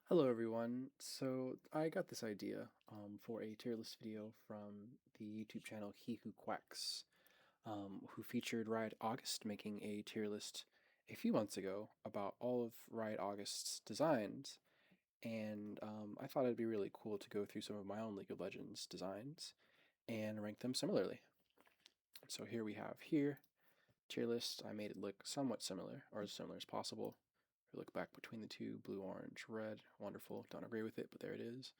Hello everyone. So I got this idea for a tier list video from the YouTube channel He Who Quacks, who featured Riot August making a tier list a few months ago about all of Riot August's designs, and I thought it'd be really cool to go through some of my own League of Legends designs and rank them similarly. So here we have tier list. I made it look somewhat similar, or as similar as possible. Look back between the two, blue, orange, red. Wonderful. Don't agree with it, but there it is.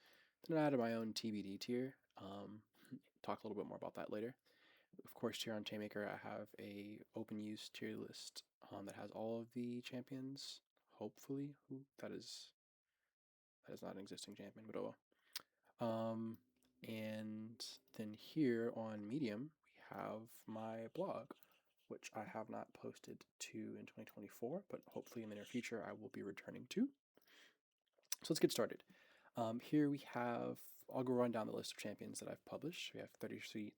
Then I added my own TBD tier. Talk a little bit more about that later. Of course, here on Chainmaker, I have a open use tier list that has all of the champions. Hopefully, that is not an existing champion, but oh well. And then here on Medium, we have my blog, which I have not posted to in 2024, but hopefully in the near future I will be returning to. So let's get started. Here we have, I'll go run down the list of champions that I've published. We have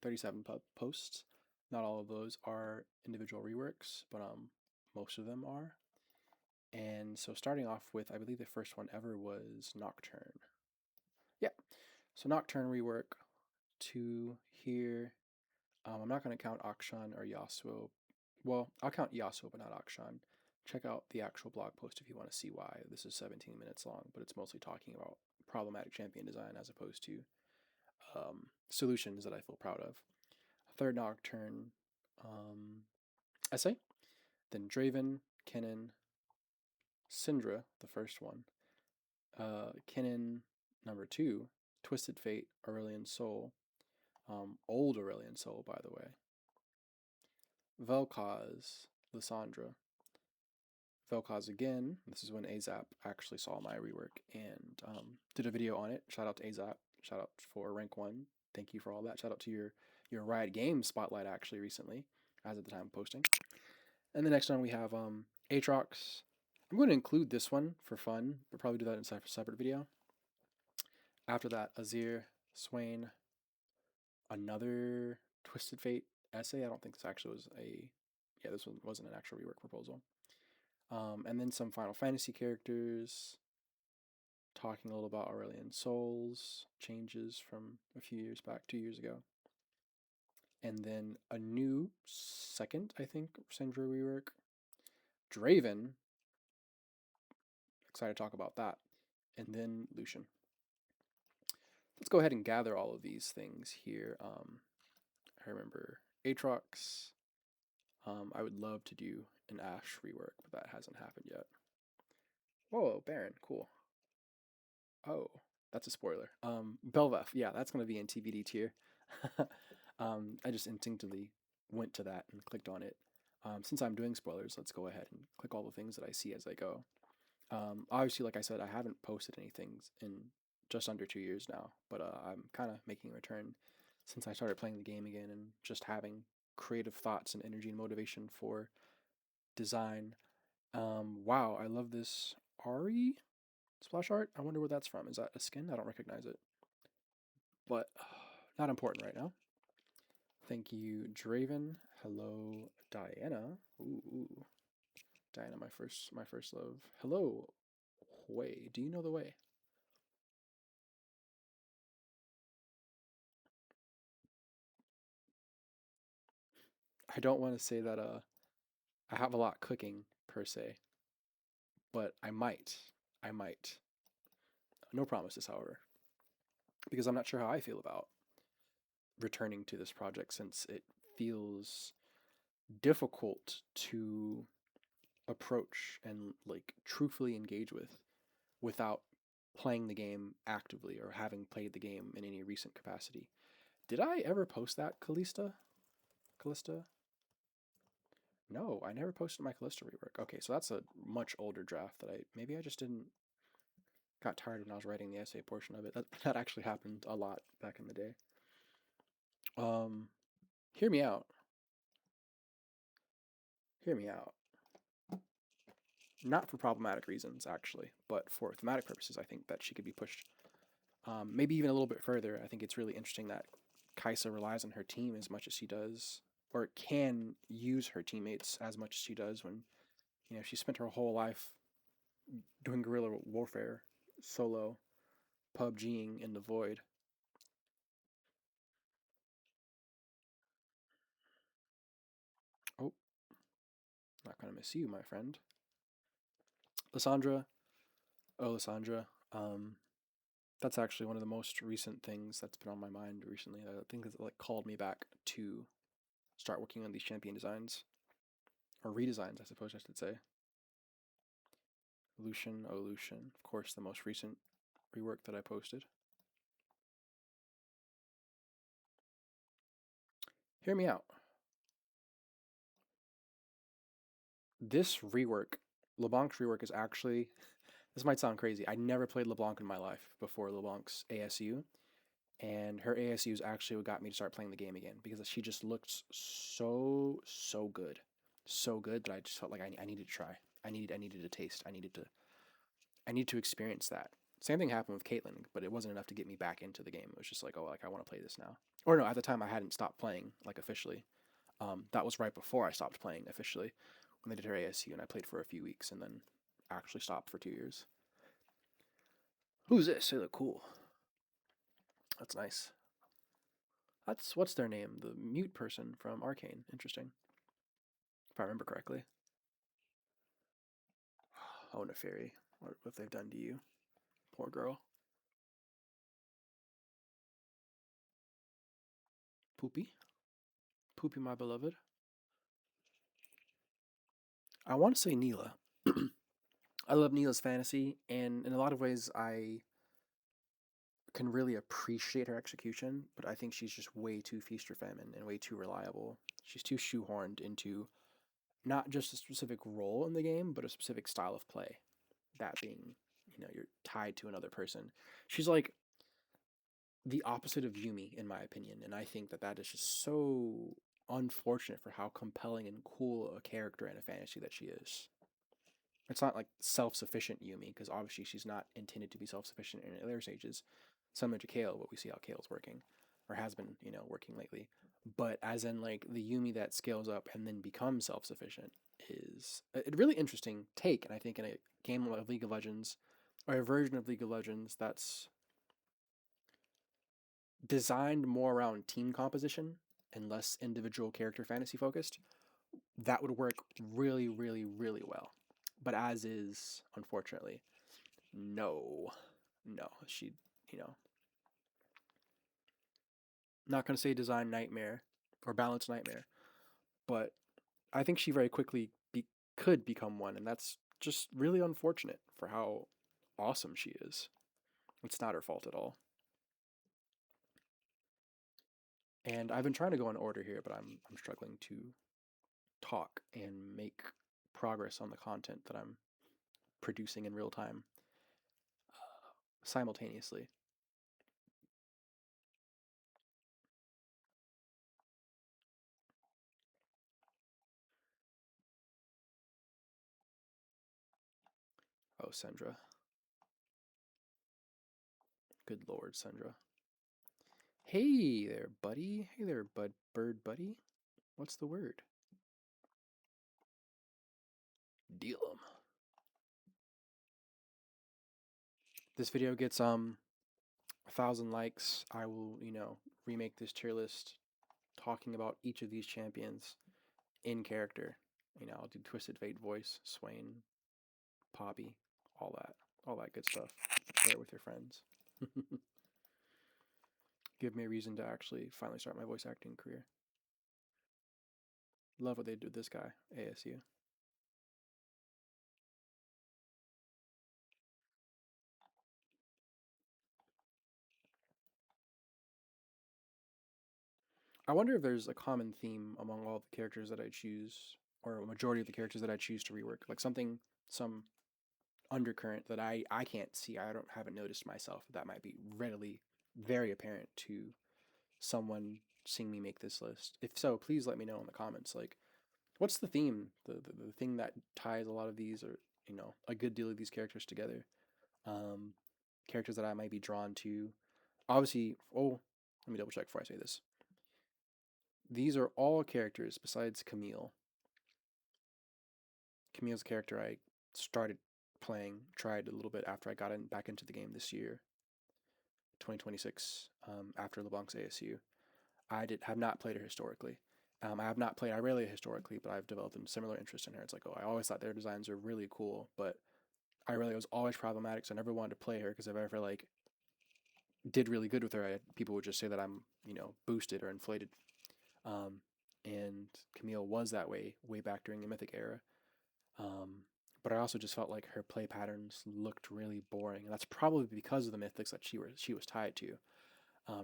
37 posts. Not all of those are individual reworks, but most of them are. And so starting off with, I believe the first one ever was Nocturne. Yeah, so Nocturne rework to here. I'm not going to count Akshan or Yasuo. Well, I'll count Yasuo, but not Akshan. Check out the actual blog post if you want to see why. This is 17 minutes long, but it's mostly talking about problematic champion design as opposed to solutions that I feel proud of. Third Nocturne essay, then Draven, Kennen, Syndra, the first one, Kennen number 2, Twisted Fate, Aurelion Soul, old Aurelion Soul, by the way, Vel'Koz, Lissandra, Vel'Koz again. This is when Azap actually saw my rework and did a video on it. Shout out to Azap. Shout out for rank 1. Thank you for all that. Shout out to your Riot Games spotlight actually recently, as of the time of posting. And the next one we have Aatrox. I'm going to include this one for fun, but probably do that in a separate video. After that, Azir, Swain, another Twisted Fate essay. I don't think this actually was this one wasn't an actual rework proposal. And then some Final Fantasy characters, talking a little about Aurelion Souls, changes from a few years back, 2 years ago. And then a new second, I think, Syndra rework. Draven, excited to talk about that. And then Lucian. Let's go ahead and gather all of these things here. I remember Aatrox. I would love to do an Ashe rework, but that hasn't happened yet. Whoa, Baron, cool. Oh, that's a spoiler. Belveth, yeah, that's gonna be in TBD tier. I just instinctively went to that and clicked on it. Since I'm doing spoilers, let's go ahead and click all the things that I see as I go. Obviously, like I said, I haven't posted anything in just under 2 years now, but I'm kind of making a return since I started playing the game again and just having creative thoughts and energy and motivation for design. Wow, I love this Ari splash art. I wonder where that's from. Is that a skin? I don't recognize it, but not important right now. Thank you, Draven. Hello, Diana. Ooh, Diana, my first love. Hello, Hui. Do you know the way? I don't want to say that I have a lot cooking per se, but I might. I might. No promises, however, because I'm not sure how I feel about returning to this project since it feels difficult to approach and like truthfully engage with without playing the game actively or having played the game in any recent capacity. Did I ever post that Callista? Callista? No, I never posted my Callista rework. Okay, so that's a much older draft that maybe I just didn't got tired when I was writing the essay portion of it. That actually happened a lot back in the day. Um, hear me out. Hear me out. Not for problematic reasons, actually, but for thematic purposes, I think that she could be pushed maybe even a little bit further. I think it's really interesting that Kaisa relies on her team as much as she does, or can use her teammates as much as she does when, she spent her whole life doing guerrilla warfare solo PUBGing in the void. Oh, not gonna miss you, my friend. Lysandra. Oh, Lysandra. That's actually one of the most recent things that's been on my mind recently. I think it's like called me back to start working on these champion designs or redesigns, I suppose I should say. Lucian, oh Lucian, of course, the most recent rework that I posted. Hear me out. This rework, LeBlanc's rework, is actually. This might sound crazy. I never played LeBlanc in my life before LeBlanc's ASU, and her ASU is actually what got me to start playing the game again because she just looked so good, so good that I just felt like I needed to try. I needed to taste. I need to experience that. Same thing happened with Caitlyn, but it wasn't enough to get me back into the game. It was just like, oh, like I want to play this now. Or no, at the time I hadn't stopped playing like officially. That was right before I stopped playing officially when they did her ASU, and I played for a few weeks and then actually stopped for 2 years. Who's this? They look cool. That's nice. That's what's their name? The mute person from Arcane. Interesting. If I remember correctly. Oh, Neferi. What have they done to you? Poor girl. Poopy. Poopy, my beloved. I want to say Neela. I love Neela's fantasy, and in a lot of ways, I can really appreciate her execution, but I think she's just way too feast or famine and way too reliable. She's too shoehorned into not just a specific role in the game, but a specific style of play. That being, you're tied to another person. She's like the opposite of Yumi, in my opinion, and I think that is just so unfortunate for how compelling and cool a character in a fantasy that she is. It's not like self-sufficient Yumi, because obviously she's not intended to be self-sufficient in later stages. Similar to Kale, but we see how Kale's working, or has been, working lately. But as in like the Yumi that scales up and then becomes self-sufficient is a really interesting take, and I think in a game of League of Legends, or a version of League of Legends that's designed more around team composition and less individual character fantasy focused, that would work really, really, really well. But as is, unfortunately, no, no, she, you know, not going to say design nightmare or balance nightmare, but I think she very quickly could become one, and that's just really unfortunate for how awesome she is. It's not her fault at all. And I've been trying to go in order here, but I'm struggling to talk and make progress on the content that I'm producing in real time simultaneously. Oh, Sandra. Good lord, Sandra. Hey there, buddy. Hey there, bird buddy. What's the word? Deal 'em. This video gets 1,000 likes. I will, remake this tier list talking about each of these champions in character. I'll do Twisted Fate voice, Swain, Poppy, all that good stuff. Share it with your friends. Give me a reason to actually finally start my voice acting career. Love what they did with this guy, ASU. I wonder if there's a common theme among all the characters that I choose, or a majority of the characters that I choose to rework, like some undercurrent that I can't see. Haven't noticed myself. That might be readily very apparent to someone seeing me make this list. If so, please let me know in the comments. Like, what's the theme? The thing that ties a lot of these, or a good deal of these characters together. Um, Characters that I might be drawn to. Obviously, oh, let me double check before I say this. These are all characters besides Camille. Camille's a character I started playing, tried a little bit after I got back into the game this year, 2026, after LeBlanc's ASU. Have not played her historically. I have not played Irelia historically, but I've developed a similar interest in her. It's like, oh, I always thought their designs were really cool, but Irelia was always problematic, so I never wanted to play her because if I ever like did really good with her, people would just say that I'm boosted or inflated. Um, and Camille was that way back during the Mythic era. Um, but I also just felt like her play patterns looked really boring, and that's probably because of the Mythics that she was tied to.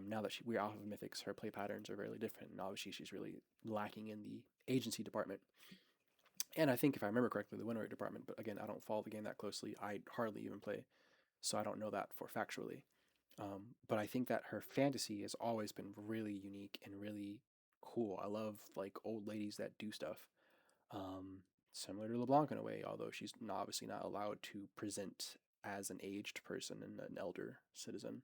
Now that we're off of Mythics, her play patterns are very different, and obviously she's really lacking in the agency department. And I think if I remember correctly, the win rate department. But again, I don't follow the game that closely. I hardly even play, so I don't know that for factually. But I think that her fantasy has always been really unique and really cool. I love like old ladies that do stuff. Um, Similar to LeBlanc in a way, although she's obviously not allowed to present as an aged person and an elder citizen.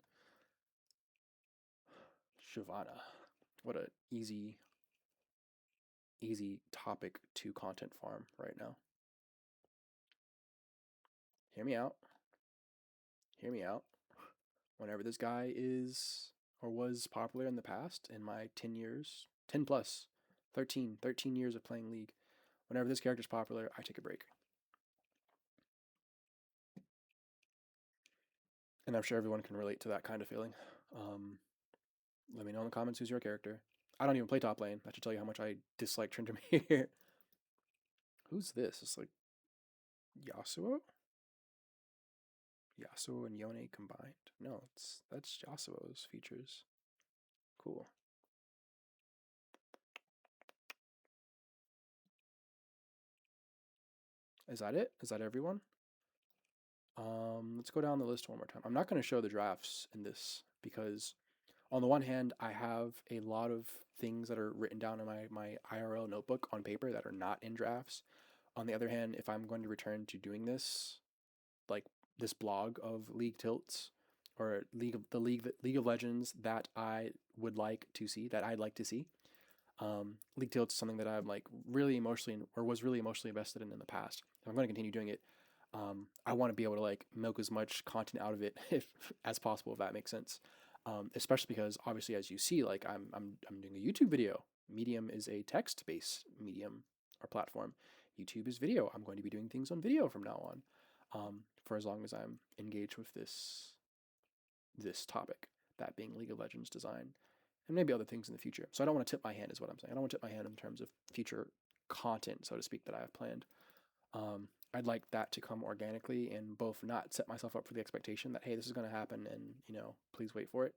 Shyvana. What a easy topic to content farm right now. Hear me out. Hear me out. Whenever this guy is or was popular in the past, in my 10 years, 10 plus, 13 years of playing League, whenever this character's popular, I take a break. And I'm sure everyone can relate to that kind of feeling. Um, Let me know in the comments who's your character. I don't even play top lane. That should tell you how much I dislike Tryndamere. Who's this? It's like Yasuo? Yasuo and Yone combined? No, that's Yasuo's features. Cool. Is that it? Is that everyone? Let's go down the list one more time. I'm not going to show the drafts in this because, on the one hand, I have a lot of things that are written down in my IRL notebook on paper that are not in drafts. On the other hand, if I'm going to return to doing this, like this blog of League tilts or League of Legends that I would like to see, that I'd like to see. League tilts is something that I'm like really emotionally or was really emotionally invested in the past. If I'm going to continue doing it, I want to be able to like milk as much content out of it if as possible, if that makes sense. Especially because obviously, as you see, like I'm doing a YouTube video. Medium is a text-based medium or platform. YouTube is video. I'm going to be doing things on video from now on, for as long as I'm engaged with this topic, that being League of Legends design, and maybe other things in the future. So I don't want to tip my hand, is what I'm saying. I don't want to tip my hand in terms of future content, so to speak, that I have planned. I'd like that to come organically and both not set myself up for the expectation that, hey, this is going to happen and, please wait for it,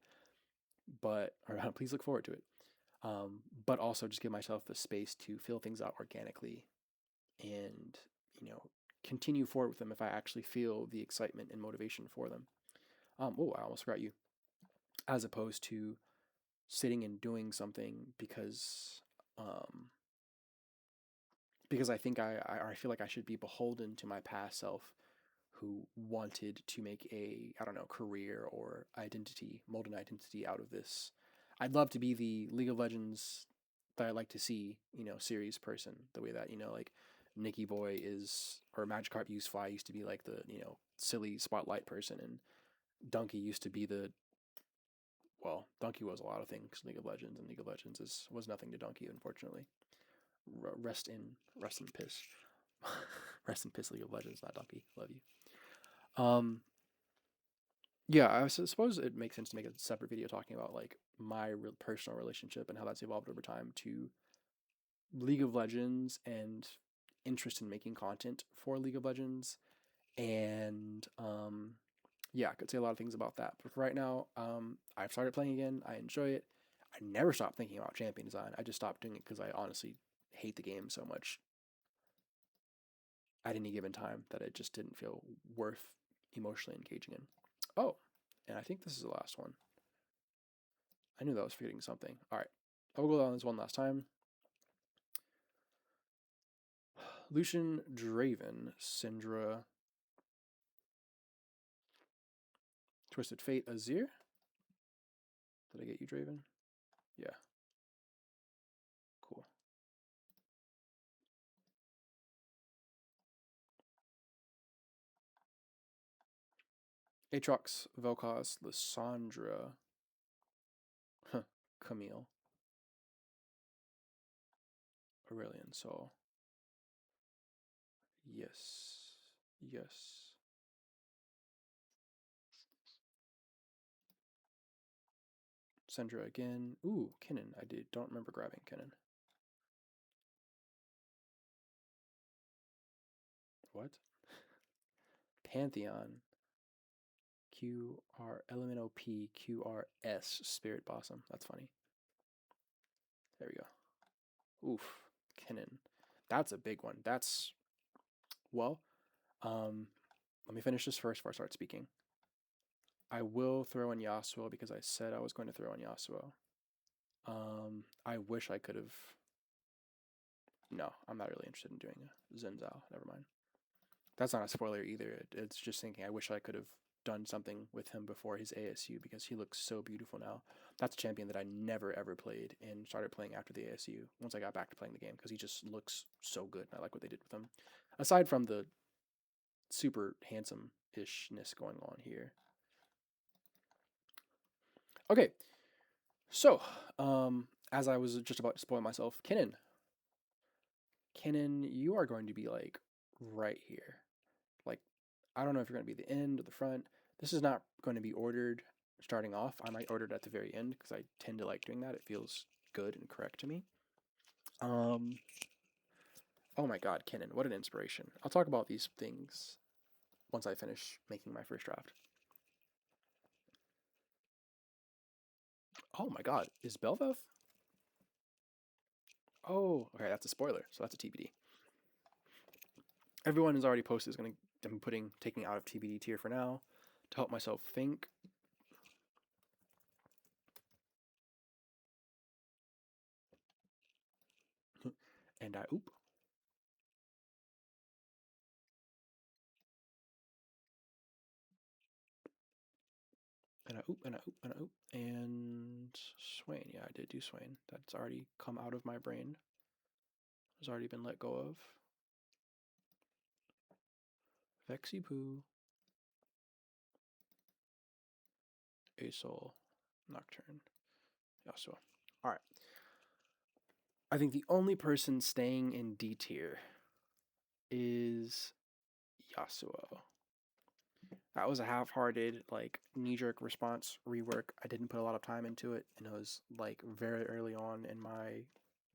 or please look forward to it. But also just give myself the space to fill things out organically and, continue forward with them if I actually feel the excitement and motivation for them. I almost forgot you. As opposed to sitting and doing something um, because I think I feel like I should be beholden to my past self who wanted to make a, I don't know, career or identity, mold an identity out of this. I'd love to be the League of Legends that I like to see, series person, the way that, like Nicky Boy is, or Magikarp used to be like the, silly spotlight person, and Donkey used to be the, well, Donkey was a lot of things, League of Legends, and League of Legends was nothing to Donkey, unfortunately. Rest in piss. Rest in piss, League of Legends, not Donkey. Love you. Yeah, I suppose it makes sense to make a separate video talking about like my personal relationship and how that's evolved over time to League of Legends and interest in making content for League of Legends. And yeah, I could say a lot of things about that. But for right now, I've started playing again. I enjoy it. I never stopped thinking about champion design. I just stopped doing it because I honestly hate the game so much at any given time that it just didn't feel worth emotionally engaging in. Oh, and I think this is the last one. I knew that I was forgetting something. All right, I'll go down this one last time. Lucian Draven, Syndra, Twisted Fate, Azir. Did I get you, Draven? Yeah. Cool. Aatrox, Vel'Koz, Lissandra, Camille, Aurelion Sol. Yes. Yes. Sandra again. Ooh, Kinnan. Don't remember grabbing Kinnan. What? Pantheon. QR QRS Spirit Blossom. That's funny. There we go. Oof. Kinnan. That's a big one. That's well. Let me finish this first before I start speaking. I will throw in Yasuo because I said I was going to throw in Yasuo. I wish I could have. No, I'm not really interested in doing a Zenzao. Never mind. That's not a spoiler either. It's just thinking I wish I could have done something with him before his ASU because he looks so beautiful now. That's a champion that I never ever played and started playing after the ASU once I got back to playing the game because he just looks so good and I like what they did with him. Aside from the super handsome ishness going on here. Okay, so as I was just about to spoil myself, Kinnan, you are going to be like right here. Like, I don't know if you're going to be the end or the front. This is not going to be ordered starting off. I might order it at the very end because I tend to like doing that. It feels good and correct to me. Oh my God, Kinnan, what an inspiration. I'll talk about these things once I finish making my first draft. Oh my God, is Bel'Veth? Oh, okay, that's a spoiler, so that's a TBD. Everyone has already posted is going to. I'm taking out of TBD tier for now to help myself think. And I oop. And I oop, and I oop, and I oop. And Swain. Yeah, I did do Swain. That's already come out of my brain. Has already been let go of. Vexipoo. Asol. Nocturne. Yasuo. Alright. I think the only person staying in D tier is Yasuo. That was a half-hearted, like, knee-jerk response rework. I didn't put a lot of time into it, and it was like very early on in my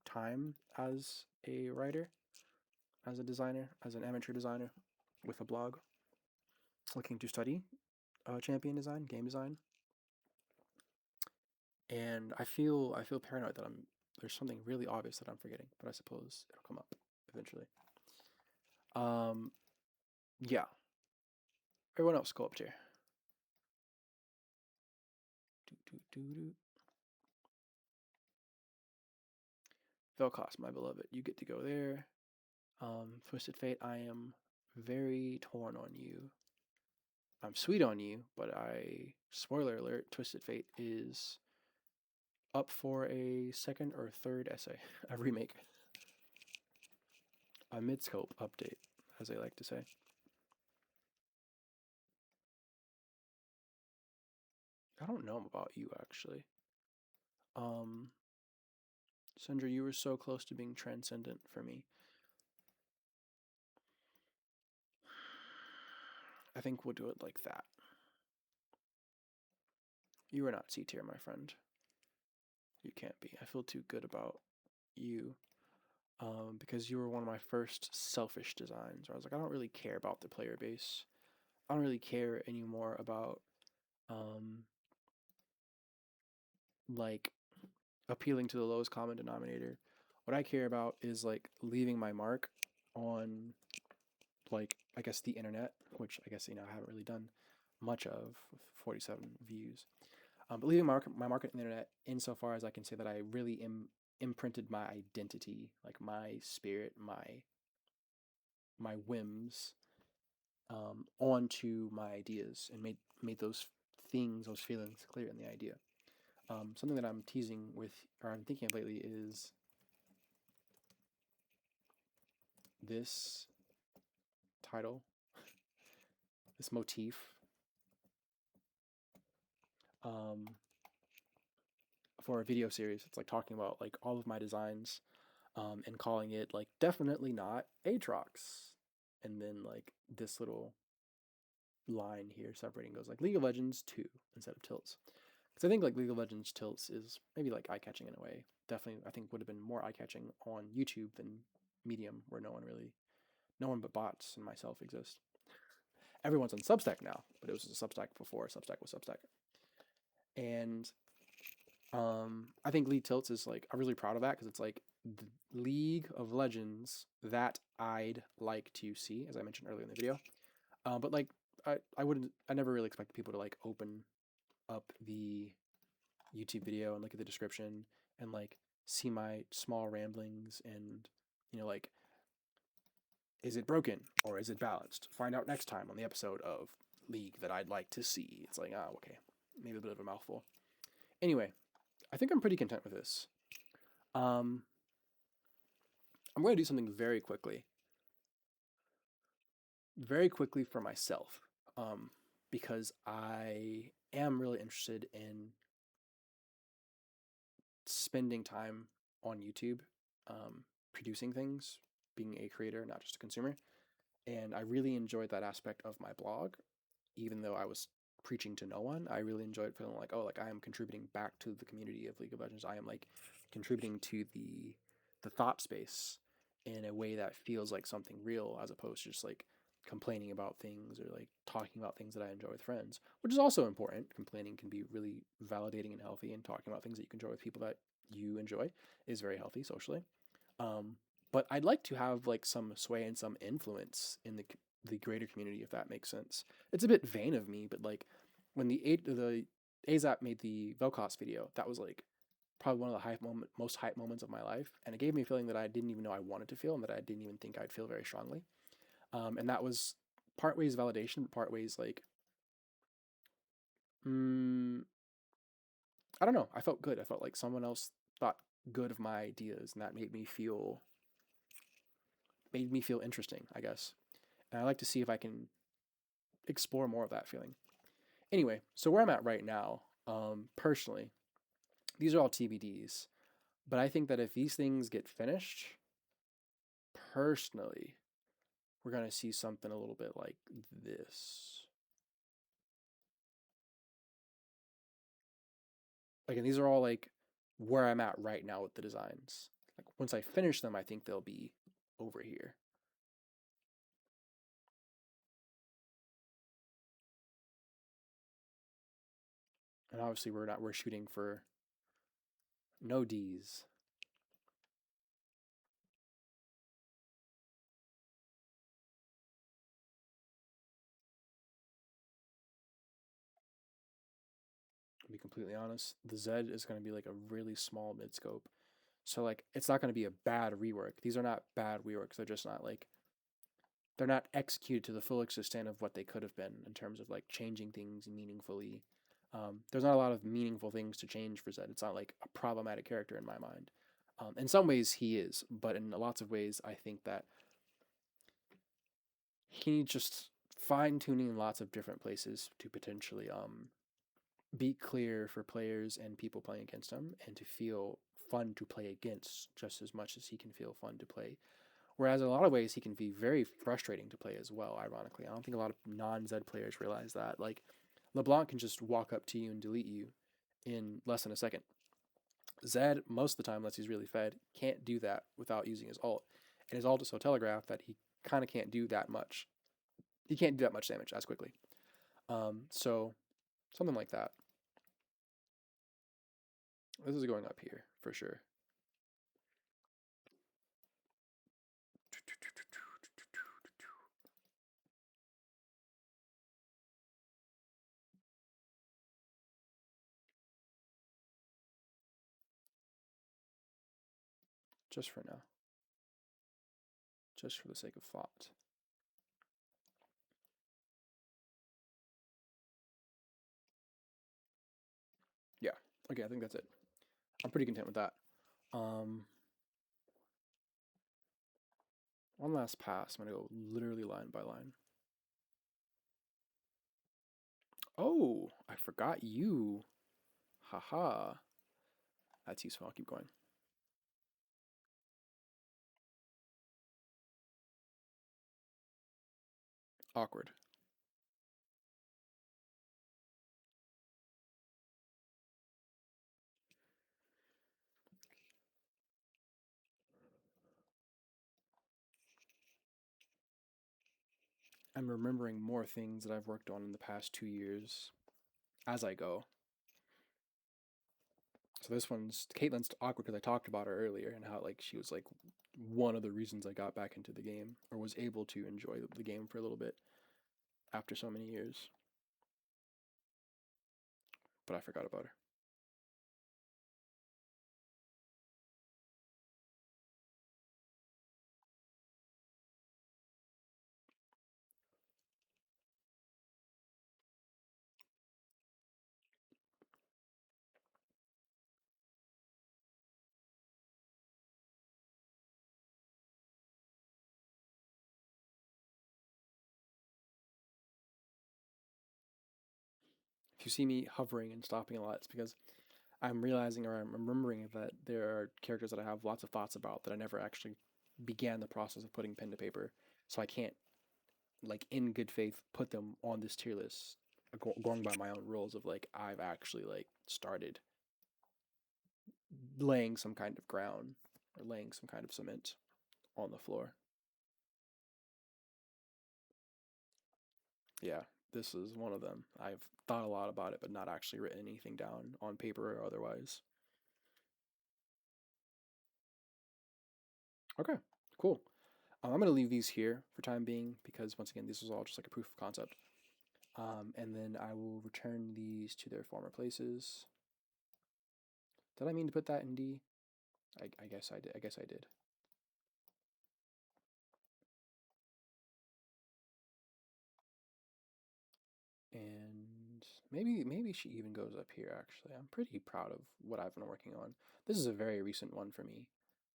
time as a writer, as a designer, as an amateur designer with a blog, looking to study champion design, game design. And I feel paranoid that there's something really obvious that I'm forgetting, but I suppose it'll come up eventually. Yeah. Everyone else go up tier. Vel'Koz, my beloved, you get to go there. Twisted Fate, I am very torn on you. I'm sweet on you, but spoiler alert, Twisted Fate is up for a second or third essay, a remake, a mid-scope update, as they like to say. I don't know about you actually. Sandra, you were so close to being transcendent for me. I think we'll do it like that. You are not C tier, my friend. You can't be. I feel too good about you. Because you were one of my first selfish designs where I was like, I don't really care about the player base. I don't really care anymore about like appealing to the lowest common denominator. What I care about is like leaving my mark on like I guess the internet, which I guess I haven't really done much of with 47 views. But leaving my mark on the internet insofar as I can say that I really imprinted my identity, like my spirit, my whims, onto my ideas and made those those feelings clear in the idea. Something that I'm teasing with, or I'm thinking of lately, is this title, this motif, um, for a video series. It's like talking about like all of my designs, and calling it like definitely not Aatrox, and then like this little line here separating goes like League of Legends 2 instead of tilts. Because I think like League of Legends tilts is maybe like eye catching in a way. Definitely, I think would have been more eye catching on YouTube than Medium, where no one but bots and myself exist. Everyone's on Substack now, but it was a Substack before Substack was Substack. And I think League Tilts is like I'm really proud of that because it's like the League of Legends that I'd like to see, as I mentioned earlier in the video. But like I never really expected people to like open up the YouTube video and look at the description and like see my small ramblings and like is it broken or is it balanced? Find out next time on the episode of League that I'd like to see. It's like, oh, okay, maybe a bit of a mouthful. Anyway, I think I'm pretty content with this. Um, I'm going to do something very quickly for myself, because I am really interested in spending time on YouTube, producing things, being a creator, not just a consumer. And I really enjoyed that aspect of my blog, even though I was preaching to no one. I really enjoyed feeling like, oh, like I am contributing back to the community of League of Legends. I am like contributing to the thought space in a way that feels like something real, as opposed to just like complaining about things or like talking about things that I enjoy with friends, which is also important. Complaining can be really validating and healthy, and talking about things that you can enjoy with people that you enjoy is very healthy socially. Um, but I'd like to have like some sway and some influence in the greater community, if that makes sense. It's a bit vain of me, but like when the AZAP made the Vel'Koz video, that was like probably one of the most hype moments of my life, and it gave me a feeling that I didn't even know I wanted to feel, and that I didn't even think I'd feel very strongly. And that was part ways validation, but part ways like, mm, I don't know. I felt good. I felt like someone else thought good of my ideas, and that made me feel interesting, I guess. And I like to see if I can explore more of that feeling. Anyway, so where I'm at right now, personally, these are all TBDs, but I think that if these things get finished, personally, we're going to see something a little bit like this. Again, these are all like where I'm at right now with the designs. Like once I finish them, I think they'll be over here. And obviously we're shooting for no D's. To be completely honest, the Z is going to be like a really small mid scope. So like it's not going to be a bad rework. These are not bad reworks. They're just not like they're not executed to the full extent of what they could have been in terms of like changing things meaningfully. There's not a lot of meaningful things to change for Zed. It's not like a problematic character in my mind. In some ways, he is, but in lots of ways, I think that he needs just fine tuning in lots of different places to potentially be clear for players and people playing against him, and to feel fun to play against just as much as he can feel fun to play. Whereas in a lot of ways, he can be very frustrating to play as well, ironically. I don't think a lot of non-Zed players realize that. Like, LeBlanc can just walk up to you and delete you in less than a second. Zed, most of the time, unless he's really fed, can't do that without using his ult. And his ult is so telegraphed that he kind of can't do that much. He can't do that much damage as quickly. So, something like that. This is going up here, for sure. Just for now. Just for the sake of thought. Yeah. Okay, I think that's it. I'm pretty content with that. Um, One last pass. I'm going to go literally line by line. Oh, I forgot you. Haha. That's useful. I'll keep going. Awkward. I'm remembering more things that I've worked on in the past 2 years as I go. So this one's Caitlin's awkward because I talked about her earlier and how like she was like one of the reasons I got back into the game or was able to enjoy the game for a little bit after so many years. But I forgot about her. If you see me hovering and stopping a lot, it's because I'm realizing or I'm remembering that there are characters that I have lots of thoughts about that I never actually began the process of putting pen to paper. So I can't, like, in good faith, put them on this tier list going by my own rules of like I've actually like started laying some kind of ground or laying some kind of cement on the floor. Yeah, this is one of them. I've thought a lot about it, but not actually written anything down on paper or otherwise. Okay, cool. I'm going to leave these here for time being because once again, this is all just like a proof of concept. And then I will return these to their former places. Did I mean to put that in D? I guess I did. I guess I did. And maybe she even goes up here. Actually, I'm pretty proud of what I've been working on. This is a very recent one for me.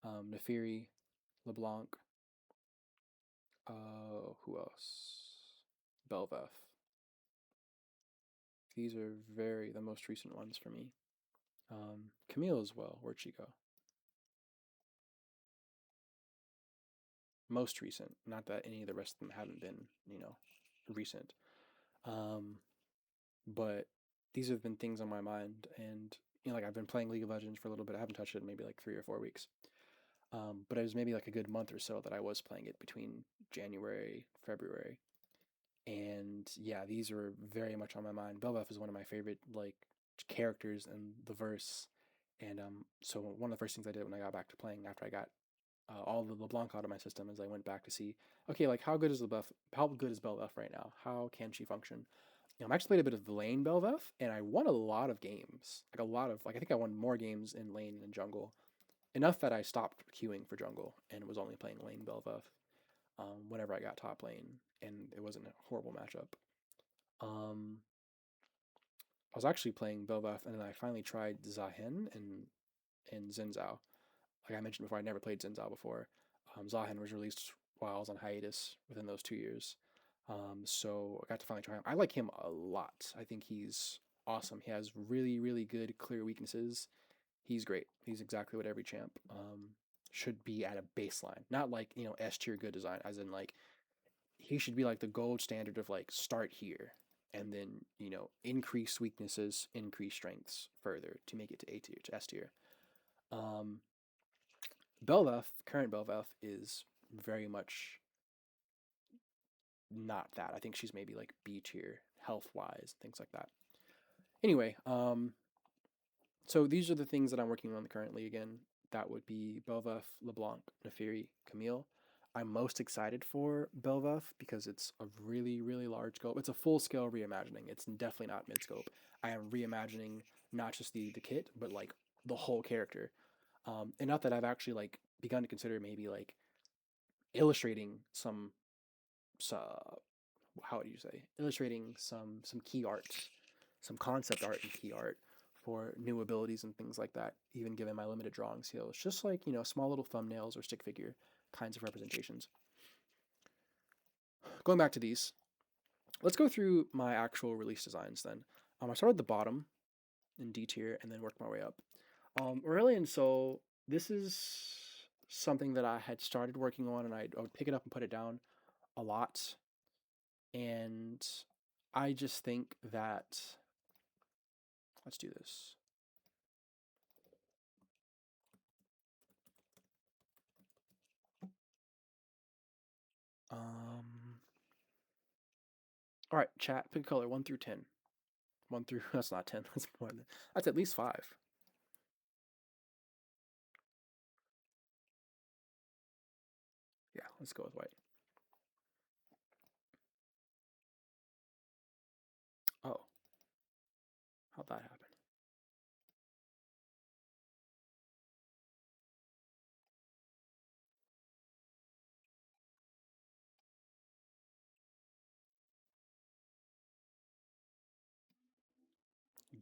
Neferi, LeBlanc. Who else? Belveth. These are very the most recent ones for me. Camille as well. Where'd she go? Most recent. Not that any of the rest of them haven't been, recent. Um, but these have been things on my mind, and like I've been playing League of Legends for a little bit. I haven't touched it in maybe like 3 or 4 weeks. But it was maybe like a good month or so that I was playing it between January, February, and yeah, these were very much on my mind. Belveth is one of my favorite like characters in the verse, and so one of the first things I did when I got back to playing after I got all the LeBlanc out of my system is I went back to see, okay, like how good is LeBuff? How good is Belveth right now? How can she function? I actually played a bit of the lane Belveth, and I won a lot of games. Like a lot of like I think I won more games in lane than jungle. Enough that I stopped queuing for jungle and was only playing lane Belveth whenever I got top lane, and it wasn't a horrible matchup. Um, I was actually playing Belveth, and then I finally tried Zahen and Zinzao. Like I mentioned before, I never played Zinzao before. Zahen was released while I was on hiatus within those 2 years. So I got to finally try him. I like him a lot. I think he's awesome. He has really, really good, clear weaknesses. He's great. He's exactly what every champ should be at a baseline. Not like, S tier good design, as in like he should be like the gold standard of like start here and then, increase weaknesses, increase strengths further to make it to A tier, to S tier. Um, Belveth, current Belveth, is very much not that. I think she's maybe like B tier health wise, things like that. Anyway, so these are the things that I'm working on currently. Again, that would be Belveth, LeBlanc, Neferi, Camille. I'm most excited for Belveth because it's a really, really large scope. It's a full scale reimagining. It's definitely not mid scope. I am reimagining not just the kit, but like the whole character. Enough that I've actually like begun to consider maybe like illustrating some how would you say illustrating some key art, some concept art and key art for new abilities and things like that, even given my limited drawing skills, just like small little thumbnails or stick figure kinds of representations. Going back to these, let's go through my actual release designs then. I started at the bottom in D tier and then worked my way up. Aurelian Soul, this is something that I had started working on, and I would pick it up and put it down a lot. And I just think that let's do this. Um, all right, chat, pick a color 1 through 10. 1 through that's not 10. That's more than that's at least 5. Yeah, let's go with white. Oh, how'd that happen?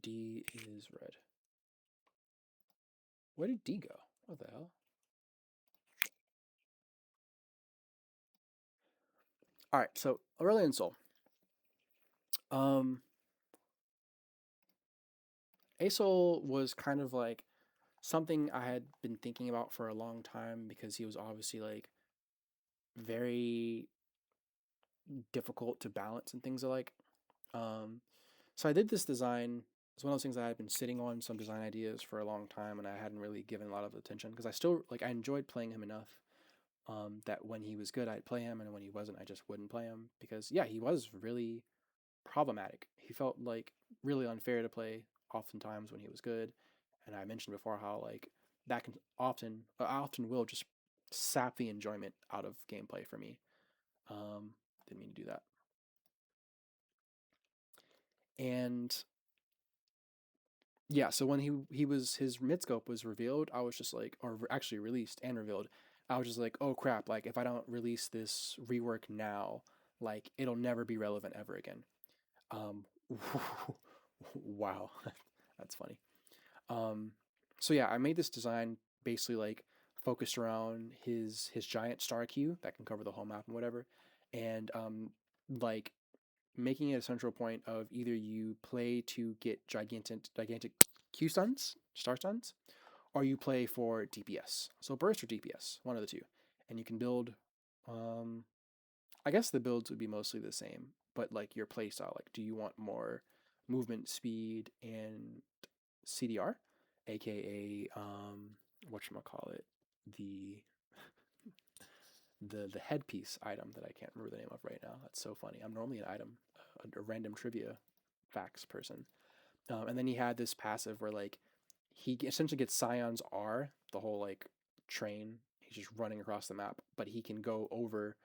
D is red. Where did D go? What the hell? All right, so Aurelian Soul. Um, Asol was kind of like something I had been thinking about for a long time because he was obviously like very difficult to balance and things alike. Um, so I did this design. It's one of those things I had been sitting on some design ideas for a long time, and I hadn't really given a lot of attention because I still like I enjoyed playing him enough that when he was good, I'd play him, and when he wasn't, I just wouldn't play him because yeah, he was really problematic. He felt like really unfair to play oftentimes when he was good, and I mentioned before how like that can I often will just sap the enjoyment out of gameplay for me. Um, didn't mean to do that. And yeah, so when he was his mid scope was revealed, I was just like, or actually released and revealed, I was just like, oh crap! Like if I don't release this rework now, like it'll never be relevant ever again. Um, wow, that's funny. Um, so yeah, I made this design basically like focused around his giant star cue that can cover the whole map and whatever, and like making it a central point of either you play to get gigantic Q stuns, star stuns, or you play for DPS. So burst or DPS, one of the two, and you can build. Um, I guess the builds would be mostly the same, but like your play style, like do you want more movement speed and CDR, aka what call it, the the headpiece item that I can't remember the name of right now. That's so funny. I'm normally an item, a random trivia facts person. And then he had this passive where like he essentially gets Scion's R, the whole like train. He's just running across the map, but he can go over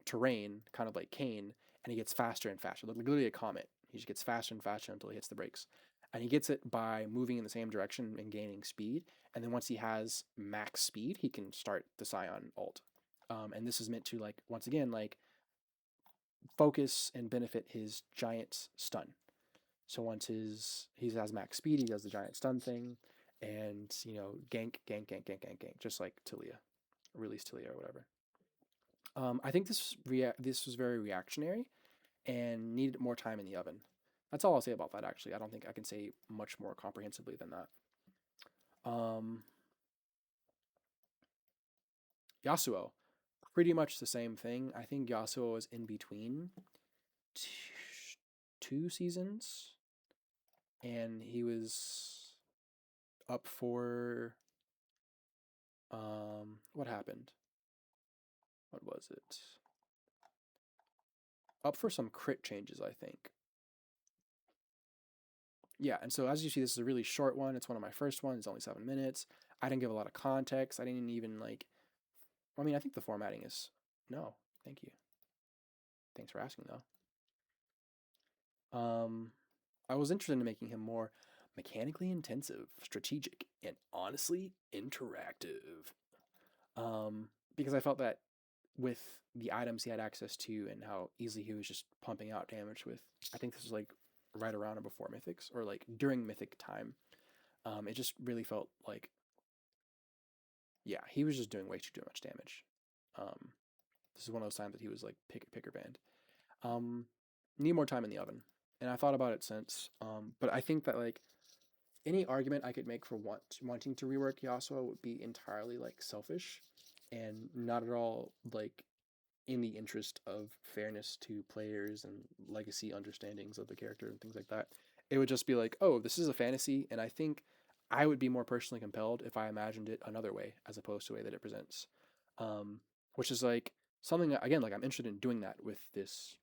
terrain, kind of like Kane, and he gets faster and faster, like literally a comet. He just gets faster and faster until he hits the brakes. And he gets it by moving in the same direction and gaining speed. And then once he has max speed, he can start the Scion ult. And this is meant to like once again like focus and benefit his giant stun. So once he has max speed, he does the giant stun thing, and you know gank, just like Tilia, release Tilia or whatever. I think this was very reactionary and needed more time in the oven. That's all I'll say about that. Actually, I don't think I can say much more comprehensively than that. Um, Yasuo, pretty much the same thing. I think Yasuo was in between t- 2 seasons, and he was up for what happened? What was it? Up for some crit changes, I think. Yeah, and so as you see, this is a really short one. It's one of my first ones. It's only 7 minutes. I didn't give a lot of context. I didn't even like. I mean, I think the formatting is no. Thank you. Thanks for asking though. I was interested in making him more mechanically intensive, strategic, and honestly interactive. Because I felt that with the items he had access to and how easily he was just pumping out damage with, I think this was like right around or before Mythics or like during Mythic time. It just really felt like, yeah, he was just doing way too much damage. Um, this is one of those times that he was like picker band. Um, need more time in the oven, and I thought about it since. But I think that like any argument I could make for wanting to rework Yasuo would be entirely like selfish, and not at all like in the interest of fairness to players and legacy understandings of the character and things like that. It would just be like, oh, this is a fantasy, and I think I would be more personally compelled if I imagined it another way as opposed to the way that it presents. Um, which is like something that, again, like I'm interested in doing that with this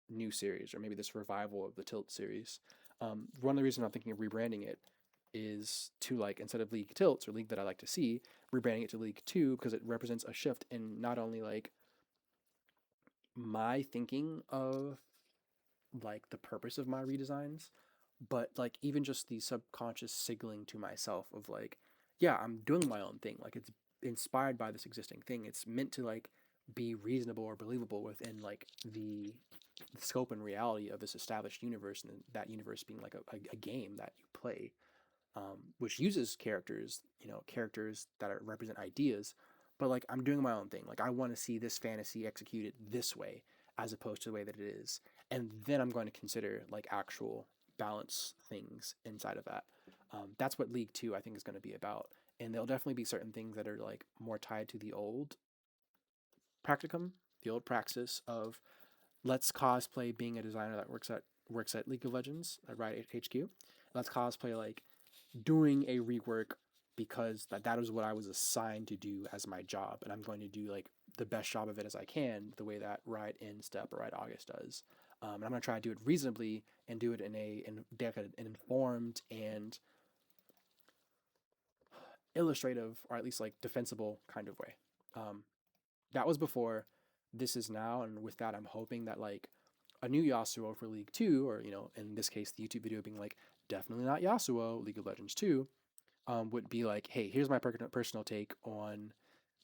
new series or maybe this revival of the Tilt series. One of the reasons I'm thinking of rebranding it is to like instead of League Tilts or League that I like to see, rebranding it to League Two because it represents a shift in not only like my thinking of like the purpose of my redesigns, but like even just the subconscious signaling to myself of like, yeah, I'm doing my own thing. Like it's inspired by this existing thing. It's meant to like be reasonable or believable within like the scope and reality of this established universe, and that universe being like a game that you play, which uses characters, characters that represent ideas. But like I'm doing my own thing. Like I want to see this fantasy executed this way as opposed to the way that it is, and then I'm going to consider like actual balance things inside of that. That's what League Two I think is going to be about, and there'll definitely be certain things that are like more tied to the old practicum, the old praxis of let's cosplay being a designer that works at League of Legends at Riot HQ. Let's cosplay like doing a rework because that is what I was assigned to do as my job, and I'm going to do like the best job of it as I can, the way that Riot Instep or Riot August does. And I'm going to try to do it reasonably and do it in an informed and illustrative, or at least like defensible kind of way. Um, that was before. This is now, and with that, I'm hoping that like a new Yasuo for League Two, or in this case, the YouTube video being like definitely not Yasuo, League of Legends Two, would be like, hey, here's my personal take on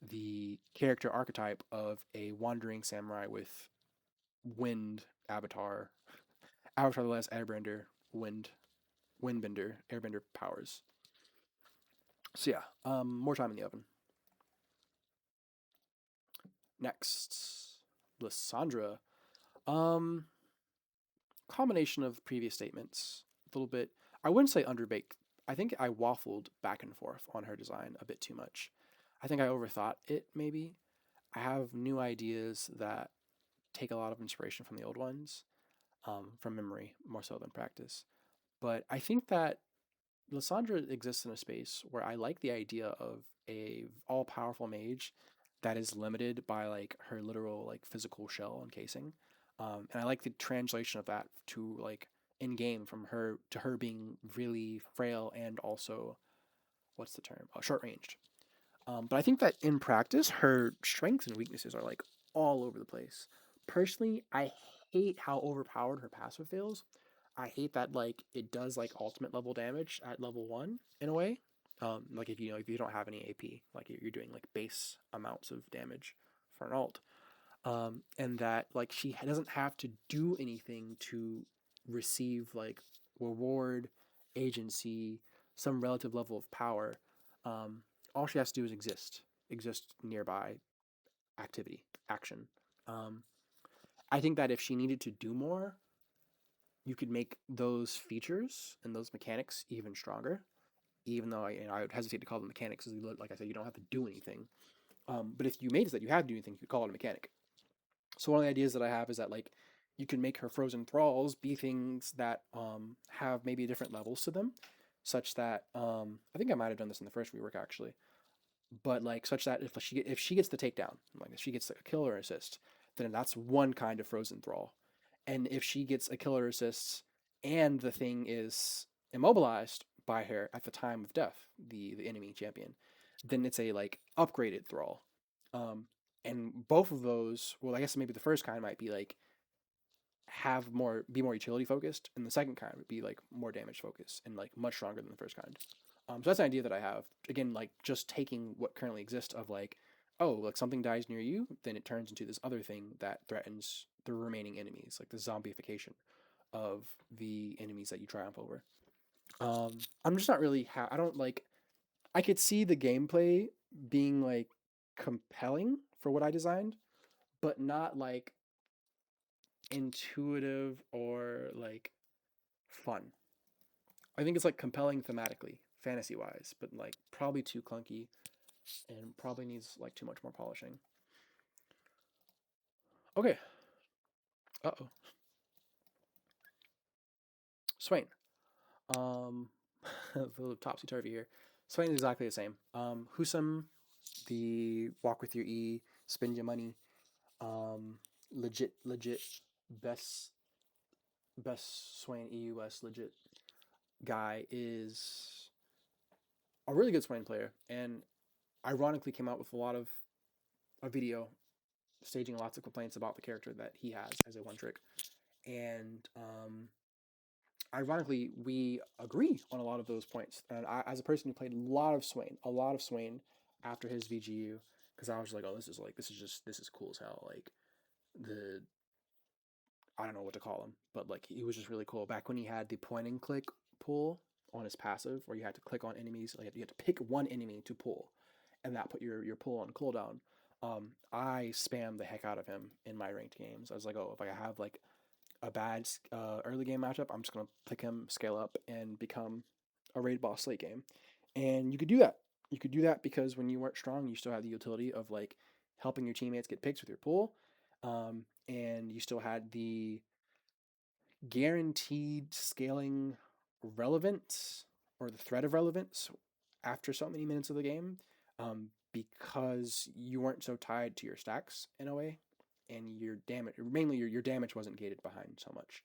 the character archetype of a wandering samurai with wind avatar, avatar the last airbender, windbender, airbender powers. So yeah, more time in the oven. Next, Lysandra. Um, Combination of previous statements, a little bit. I wouldn't say underbaked. I think I waffled back and forth on her design a bit too much. I think I overthought it. Maybe I have new ideas that take a lot of inspiration from the old ones, from memory more so than practice. But I think that Lysandra exists in a space where I like the idea of a all powerful mage that is limited by like her literal like physical shell and casing, and I like the translation of that to like in game from her to her being really frail and also what's the term? Short ranged. But I think that in practice, her strengths and weaknesses are like all over the place. Personally, I hate how overpowered her passive feels. I hate that like it does like ultimate level damage at level one in a way. Like if you don't have any AP, like you're doing like base amounts of damage for an ult, and that like she doesn't have to do anything to receive like reward, agency, some relative level of power. Um, all she has to do is exist nearby, activity, action. Um, I think that if she needed to do more, you could make those features and those mechanics even stronger. Even though I would hesitate to call them mechanics, because like I said, you don't have to do anything. But if you made it so that you have to do anything, you could call it a mechanic. So one of the ideas that I have is that like you can make her frozen thralls be things that have maybe different levels to them, such that I think I might have done this in the first rework actually, but like such that if she gets the takedown, like if she gets a kill or assist, then that's one kind of frozen thrall, and if she gets a kill or assists and the thing is immobilized by her at the time of death, the enemy champion, then it's a like upgraded thrall. Um, and both of those, well, I guess maybe the first kind might be like be more utility focused, and the second kind would be like more damage focused and like much stronger than the first kind. So that's an idea that I have. Again, like just taking what currently exists of like, oh, like something dies near you, then it turns into this other thing that threatens the remaining enemies, like the zombification of the enemies that you triumph over. I'm just not really. I don't like. I could see the gameplay being like compelling for what I designed, but not like intuitive or like fun. I think it's like compelling thematically, fantasy wise, but like probably too clunky and probably needs like too much more polishing. Okay. Uh oh. Swain. Um, the topsy turvy here. Swain is exactly the same. Husum, the walk with your E, spend your money. Um, legit, best Swain EUS legit guy is a really good Swain player, and ironically came out with a lot of a video staging lots of complaints about the character that he has as a one trick. And ironically, we agree on a lot of those points. And I, as a person who played a lot of Swain after his VGU, because I was like, oh, this is cool as hell. Like the I don't know what to call him, but like he was just really cool. Back when he had the point and click pull on his passive, where you had to click on enemies, like you had to pick one enemy to pull, and that put your pull on cooldown. I spammed the heck out of him in my ranked games. I was like, oh, if I have like a bad early game matchup, I'm just gonna pick him, scale up, and become a raid boss late game. And you could do that. You could do that because when you weren't strong, you still had the utility of like helping your teammates get picks with your pull, and you still had the guaranteed scaling relevance or the threat of relevance after so many minutes of the game, because you weren't so tied to your stacks in a way, and your damage mainly your damage wasn't gated behind so much.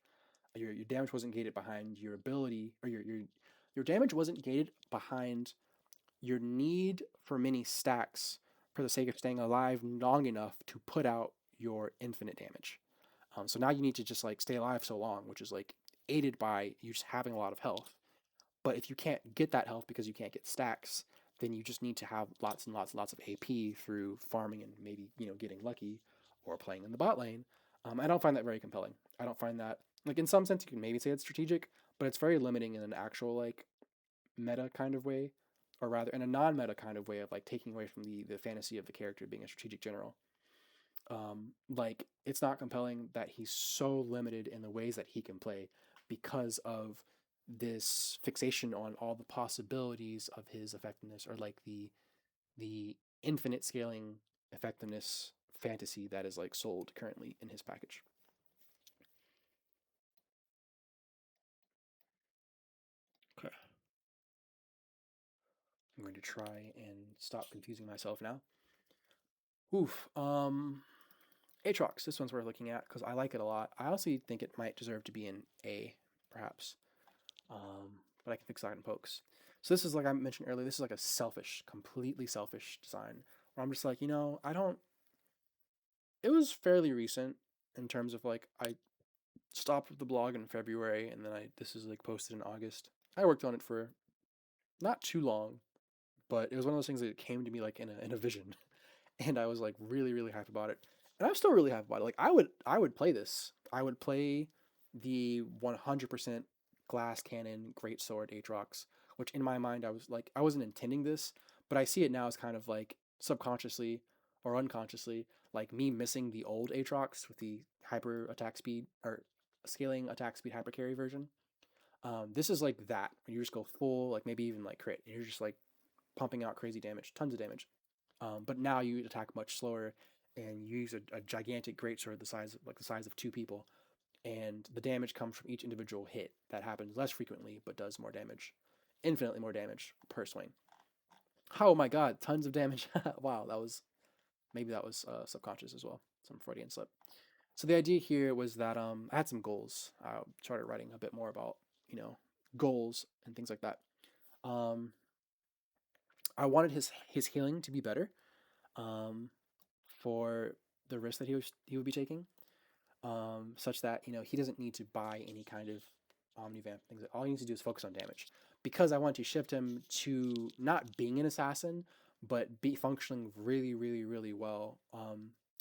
Your damage wasn't gated behind your ability, or your damage wasn't gated behind your need for many stacks for the sake of staying alive long enough to put out your infinite damage. So now you need to just like stay alive so long, which is like aided by you just having a lot of health. But if you can't get that health because you can't get stacks, then you just need to have lots and lots and lots of AP through farming and maybe getting lucky or playing in the bot lane. I don't find that very compelling. I don't find that like in some sense you can maybe say it's strategic, but it's very limiting in an actual like meta kind of way, or rather in a non-meta kind of way of like taking away from the fantasy of the character being a strategic general. Like it's not compelling that he's so limited in the ways that he can play because of this fixation on all the possibilities of his effectiveness, or like the infinite scaling effectiveness fantasy that is like sold currently in his package. Okay, I'm going to try and stop confusing myself now. Oof. Aatrox, this one's worth looking at because I like it a lot. I honestly think it might deserve to be an A, perhaps. But I can fix that in pokes. So this is like I mentioned earlier. This is like a selfish, completely selfish design where I'm just like, I don't. It was fairly recent in terms of like I stopped with the blog in February, and then I this is like posted in August. I worked on it for not too long, but it was one of those things that came to me like in a vision, and I was like really hyped about it, and I'm still really hyped about it. Like I would play this. I would play the 100% glass cannon great sword Aatrox, which in my mind I was like I wasn't intending this, but I see it now as kind of like subconsciously or unconsciously like me missing the old Aatrox with the hyper attack speed or scaling attack speed hyper carry version. This is like that when you just go full like maybe even like crit, and you're just like pumping out crazy damage, tons of damage. But now you attack much slower, and you use a gigantic greatsword the size of two people, and the damage comes from each individual hit. That happens less frequently, but does more damage, infinitely more damage per swing. Oh my god, tons of damage! Wow, that was subconscious as well, some Freudian slip. So the idea here was that I had some goals. I started writing a bit more about goals and things like that. Um, I wanted his healing to be better, um, for the risk that he would be taking, such that he doesn't need to buy any kind of omnivamp things. All he needs to do is focus on damage, because I want to shift him to not being an assassin, but be functioning really well,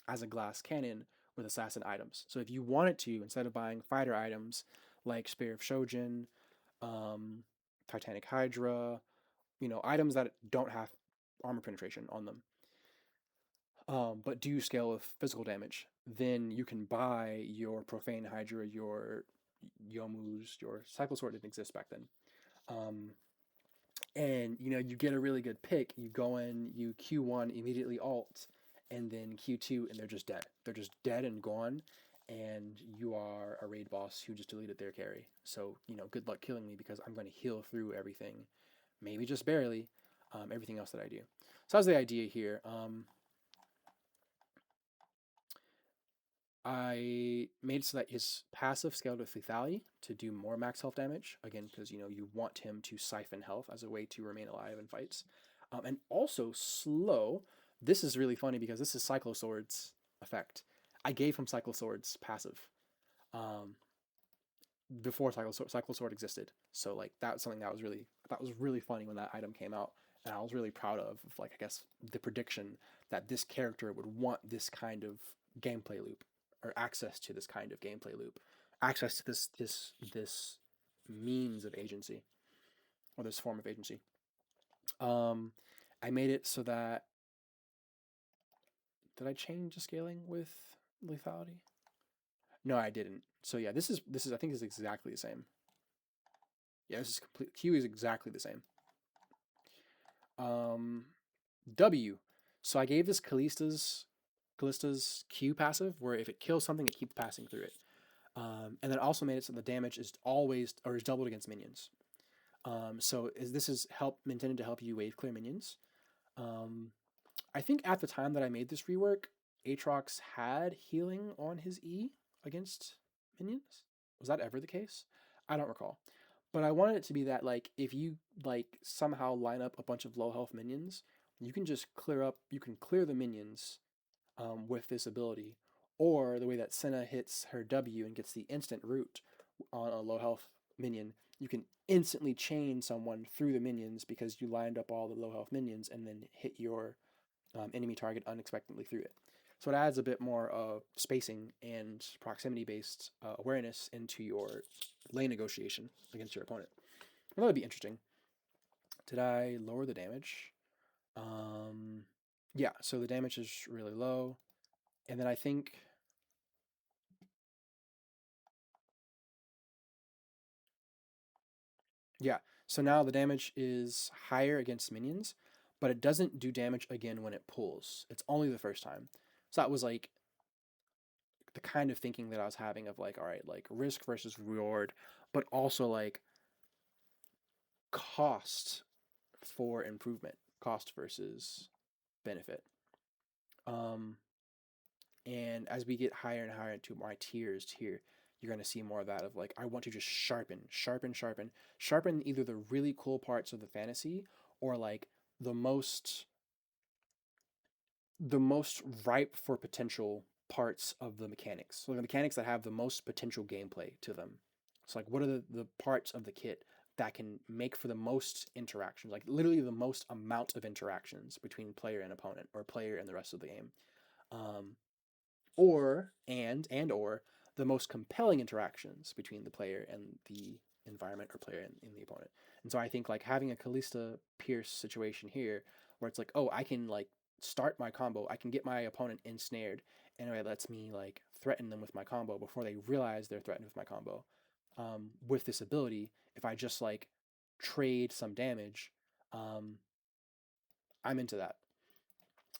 as a glass cannon with assassin items. So if you wanted to, instead of buying fighter items like Spear of Shojin, um, Titanic Hydra, items that don't have armor penetration on them, but do scale with physical damage, then you can buy your Profane Hydra, your Yomu's, your Cycle Sword didn't exist back then. Um, and you get a really good pick. You go in, you Q1 immediately alt, and then Q2, and they're just dead. They're just dead and gone, and you are a raid boss who just deleted their carry. So good luck killing me because I'm going to heal through everything, maybe just barely, everything else that I do. So that's the idea here. I made so that his passive scaled with lethality to do more max health damage. Again, because you want him to siphon health as a way to remain alive in fights, and also slow. This is really funny because this is Cyclo Sword's effect. I gave him Cyclo Sword's passive um, before Cyclo Sword existed. So like that's something that was really funny when that item came out, and I was really proud of like I guess the prediction that this character would want this kind of gameplay loop or access to this kind of gameplay loop, access to this means of agency or this form of agency. Um, I made it so that did I change the scaling with lethality? No, I didn't. So yeah, this is I think is exactly the same. Yeah, this is complete. Q is exactly the same. Um, W. So I gave this Callista's Q passive, where if it kills something, it keeps passing through it. And then also made it so the damage is always or is doubled against minions. This is intended to help you wave clear minions. Um, I think at the time that I made this rework, Aatrox had healing on his E against minions. Was that ever the case? I don't recall. But I wanted it to be that like if you like somehow line up a bunch of low health minions, you can clear the minions with this ability. Or the way that Senna hits her W and gets the instant root on a low health minion, you can instantly chain someone through the minions because you lined up all the low health minions and then hit your enemy target unexpectedly through it. So it adds a bit more spacing and proximity based awareness into your lane negotiation against your opponent. Well, that would be interesting. Did I lower the damage? Yeah, so the damage is really low. And then I think, yeah, so now the damage is higher against minions, but it doesn't do damage again when it pulls. It's only the first time. So that was like the kind of thinking that I was having of like, all right, like risk versus reward, but also like cost for improvement, cost versus benefit. Um, and as we get higher and higher into my tiers here, you're going to see more of that of like, I want to just sharpen either the really cool parts of the fantasy or like the most the most ripe for potential parts of the mechanics. So the mechanics that have the most potential gameplay to them. So like what are the parts of the kit that can make for the most interactions, like literally the most amount of interactions between player and opponent or player and the rest of the game. Um, or the most compelling interactions between the player and the environment or player and the opponent. And so I think like having a Kalista Pierce situation here where it's like, oh, I can like start my combo, I can get my opponent ensnared, and it lets me like threaten them with my combo before they realize they're threatened with my combo. With this ability, if I just like trade some damage, um, I'm into that.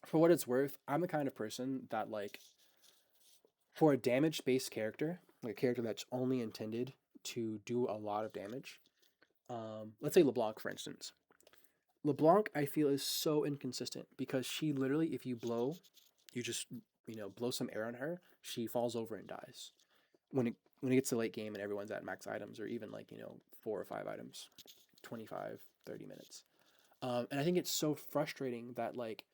For what it's worth, I'm the kind of person that like for a damage based character, like a character that's only intended to do a lot of damage, let's say LeBlanc, for instance. LeBlanc, I feel, is so inconsistent because she literally, if you blow, you just, blow some air on her, she falls over and dies. When it gets to late game and everyone's at max items or even like, 4 or 5 items, 25, 30 minutes. And I think it's so frustrating that like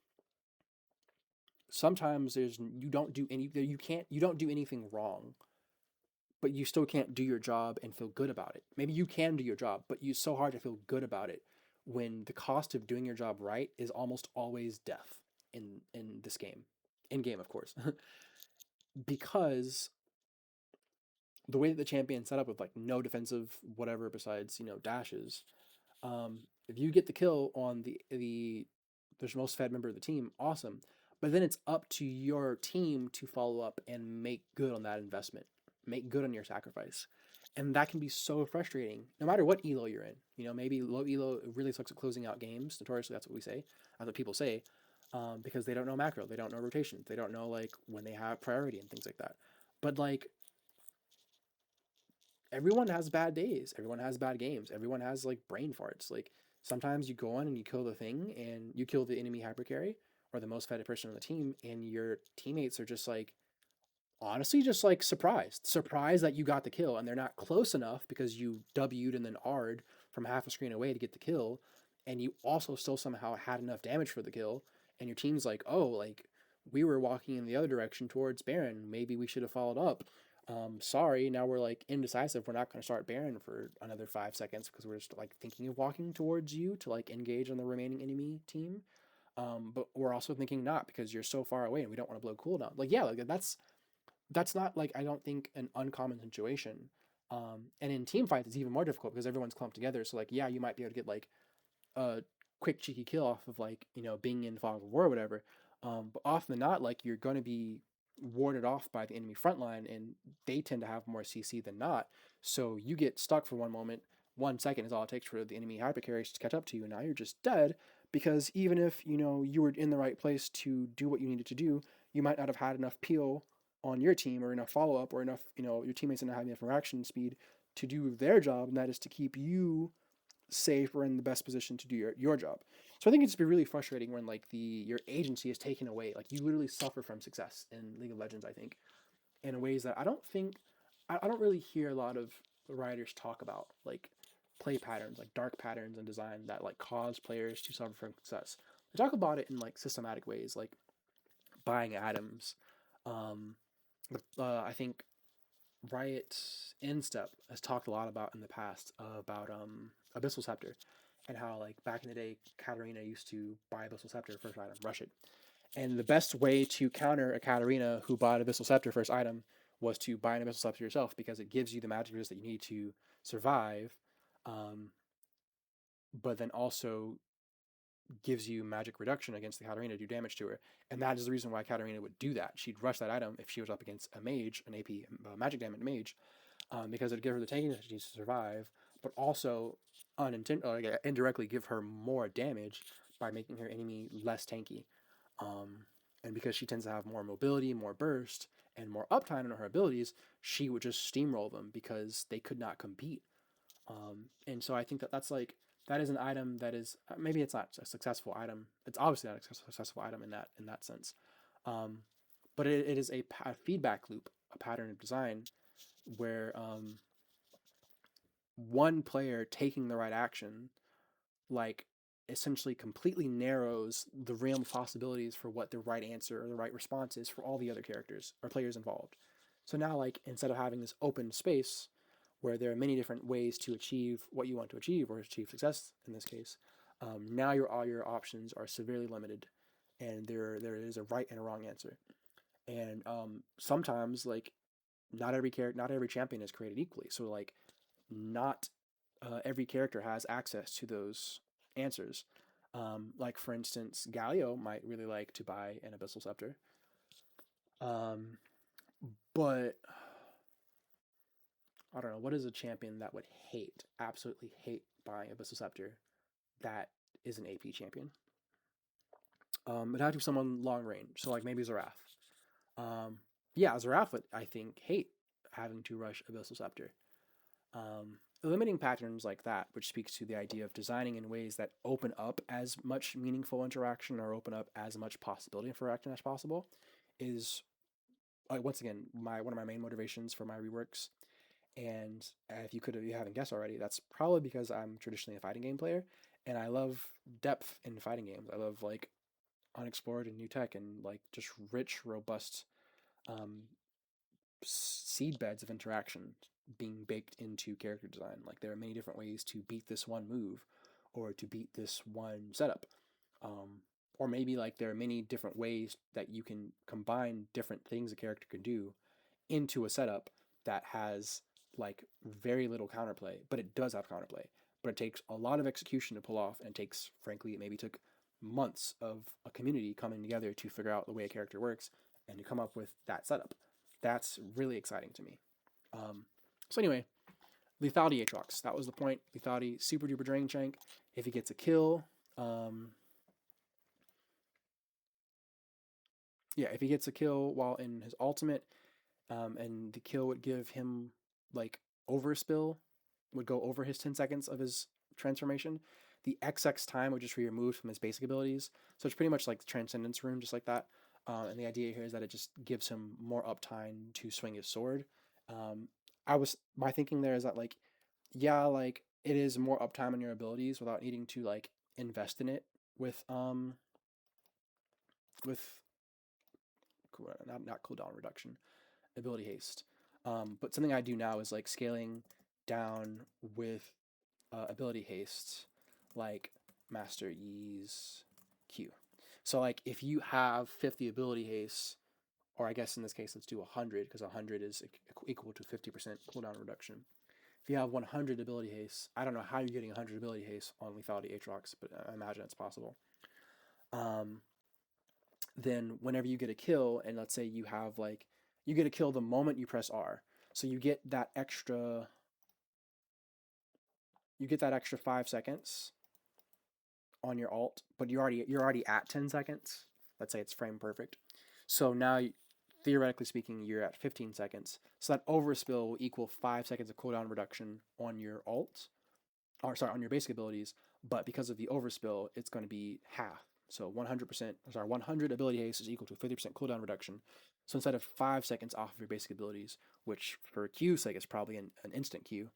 sometimes you don't do you don't do anything wrong, but you still can't do your job and feel good about it. Maybe you can do your job, but it's so hard to feel good about it when the cost of doing your job right is almost always death in this game. In game, of course. Because the way that the champion's set up with like no defensive whatever besides, dashes, if you get the kill on the most fed member of the team, awesome. But then it's up to your team to follow up and make good on that investment, make good on your sacrifice. And that can be so frustrating, no matter what elo you're in. You know, maybe low elo really sucks at closing out games. Notoriously, that's what we say. That's what people say, because they don't know macro, they don't know rotations, they don't know like when they have priority and things like that. But like everyone has bad days, everyone has bad games, everyone has like brain farts. Like sometimes you go on and you kill the thing and you kill the enemy hyper carry or the most fed person on the team, and your teammates are just like honestly just like surprised that you got the kill, and they're not close enough because you w'd and then r'd from half a screen away to get the kill, and you also still somehow had enough damage for the kill, and your team's like, oh, like we were walking in the other direction towards Baron, maybe we should have followed up. Sorry, now we're like indecisive, we're not going to start Baron for another 5 seconds because we're just like thinking of walking towards you to like engage on the remaining enemy team. But we're also thinking not because you're so far away and we don't want to blow cooldown. Like, yeah, like that's not like I don't think an uncommon situation. And in team fights, it's even more difficult because everyone's clumped together. So like, yeah, you might be able to get like a quick cheeky kill off of like being in fog of war or whatever. But often than not, like you're going to be warded off by the enemy front line, and they tend to have more CC than not. So you get stuck for one moment. 1 second is all it takes for the enemy hypercarries to catch up to you, and now you're just dead. Because even if you were in the right place to do what you needed to do, you might not have had enough peel on your team or enough follow up or enough your teammates didn't have enough reaction speed to do their job, and that is to keep you safe or in the best position to do your job. So I think it's be really frustrating when like your agency is taken away. Like you literally suffer from success in League of Legends, I think, in ways that I don't really hear a lot of writers talk about, like play patterns, like dark patterns in design that like cause players to suffer from success. They talk about it in like systematic ways, like buying atoms. Um, I think Riot Instep has talked a lot about in the past about Abyssal Scepter and how like back in the day Katarina used to buy Abyssal Scepter first item, rush it. And the best way to counter a Katarina who bought Abyssal Scepter first item was to buy an Abyssal Scepter yourself because it gives you the magic resist that you need to survive, um, but then also gives you magic reduction against the Katarina to do damage to her. And that is the reason why Katarina would do that. She'd rush that item if she was up against a mage, an AP magic damage mage, because it'd give her the tanking that she needs to survive, but also indirectly give her more damage by making her enemy less tanky. Um, and because she tends to have more mobility, more burst, and more uptime in her abilities, she would just steamroll them because they could not compete. And so I think that's like that is an item that is maybe it's not a successful item. It's obviously not a successful item in that sense. Um, but it is a feedback loop, a pattern of design where one player taking the right action, like essentially completely narrows the realm of possibilities for what the right answer or the right response is for all the other characters or players involved. So now, like, instead of having this open space where there are many different ways to achieve what you want to achieve or achieve success in this case, now all your options are severely limited, and there is a right and a wrong answer. And sometimes like not every champion is created equally. So like not every character has access to those answers. Like for instance, Galio might really like to buy an Abyssal Scepter, um, but I don't know what is a champion that would absolutely hate buying Abyssal Scepter that is an AP champion. It had to be someone long range, so like maybe Zaraf. Um, yeah, Zaraf would I think hate having to rush Abyssal Scepter. Limiting patterns like that, which speaks to the idea of designing in ways that open up as much meaningful interaction or open up as much possibility for interaction as possible, is once again one of my main motivations for my reworks. And if you haven't guessed already, that's probably because I'm traditionally a fighting game player, and I love depth in fighting games. I love like unexplored and new tech and like just rich, robust um, seed beds of interaction being baked into character design. Like there are many different ways to beat this one move or to beat this one setup. Or maybe like there are many different ways that you can combine different things a character can do into a setup that has like very little counterplay, but it does have counterplay. But it takes a lot of execution to pull off, and it takes, frankly, it maybe took months of a community coming together to figure out the way a character works and to come up with that setup. That's really exciting to me. So anyway, lethality Aatrox. That was the point. Lethality, super duper drain shank. If he gets a kill, yeah, if he gets a kill while in his ultimate, and the kill would give him like overspill, would go over his 10 seconds of his transformation. The XX time would just be removed from his basic abilities. So it's pretty much like the Transcendence Rune, just like that. And the idea here is that it just gives him more uptime to swing his sword. My thinking there is that like, yeah, like it is more uptime on your abilities without needing to like invest in it with not cooldown reduction, ability haste. But something I do now is like scaling down with ability haste, like Master Yi's Q. So like if you have 50 ability haste, or I guess in this case let's do 100 because 100 is equal to 50% cooldown reduction. If you have 100 ability haste, I don't know how you're getting 100 ability haste on lethality Aatrox, but I imagine it's possible. Then whenever you get a kill, and let's say you have like you get a kill the moment you press R, so you get that extra 5 seconds on your alt, but you're already at 10 seconds. Let's say it's frame perfect. So now, theoretically speaking, you're at 15 seconds. So that overspill will equal 5 seconds of cooldown reduction on your alt, or sorry, on your basic abilities. But because of the overspill, it's going to be half. So 100 ability haste is equal to 50% cooldown reduction. So instead of 5 seconds off of your basic abilities, which for Q's sake is probably an instant Q,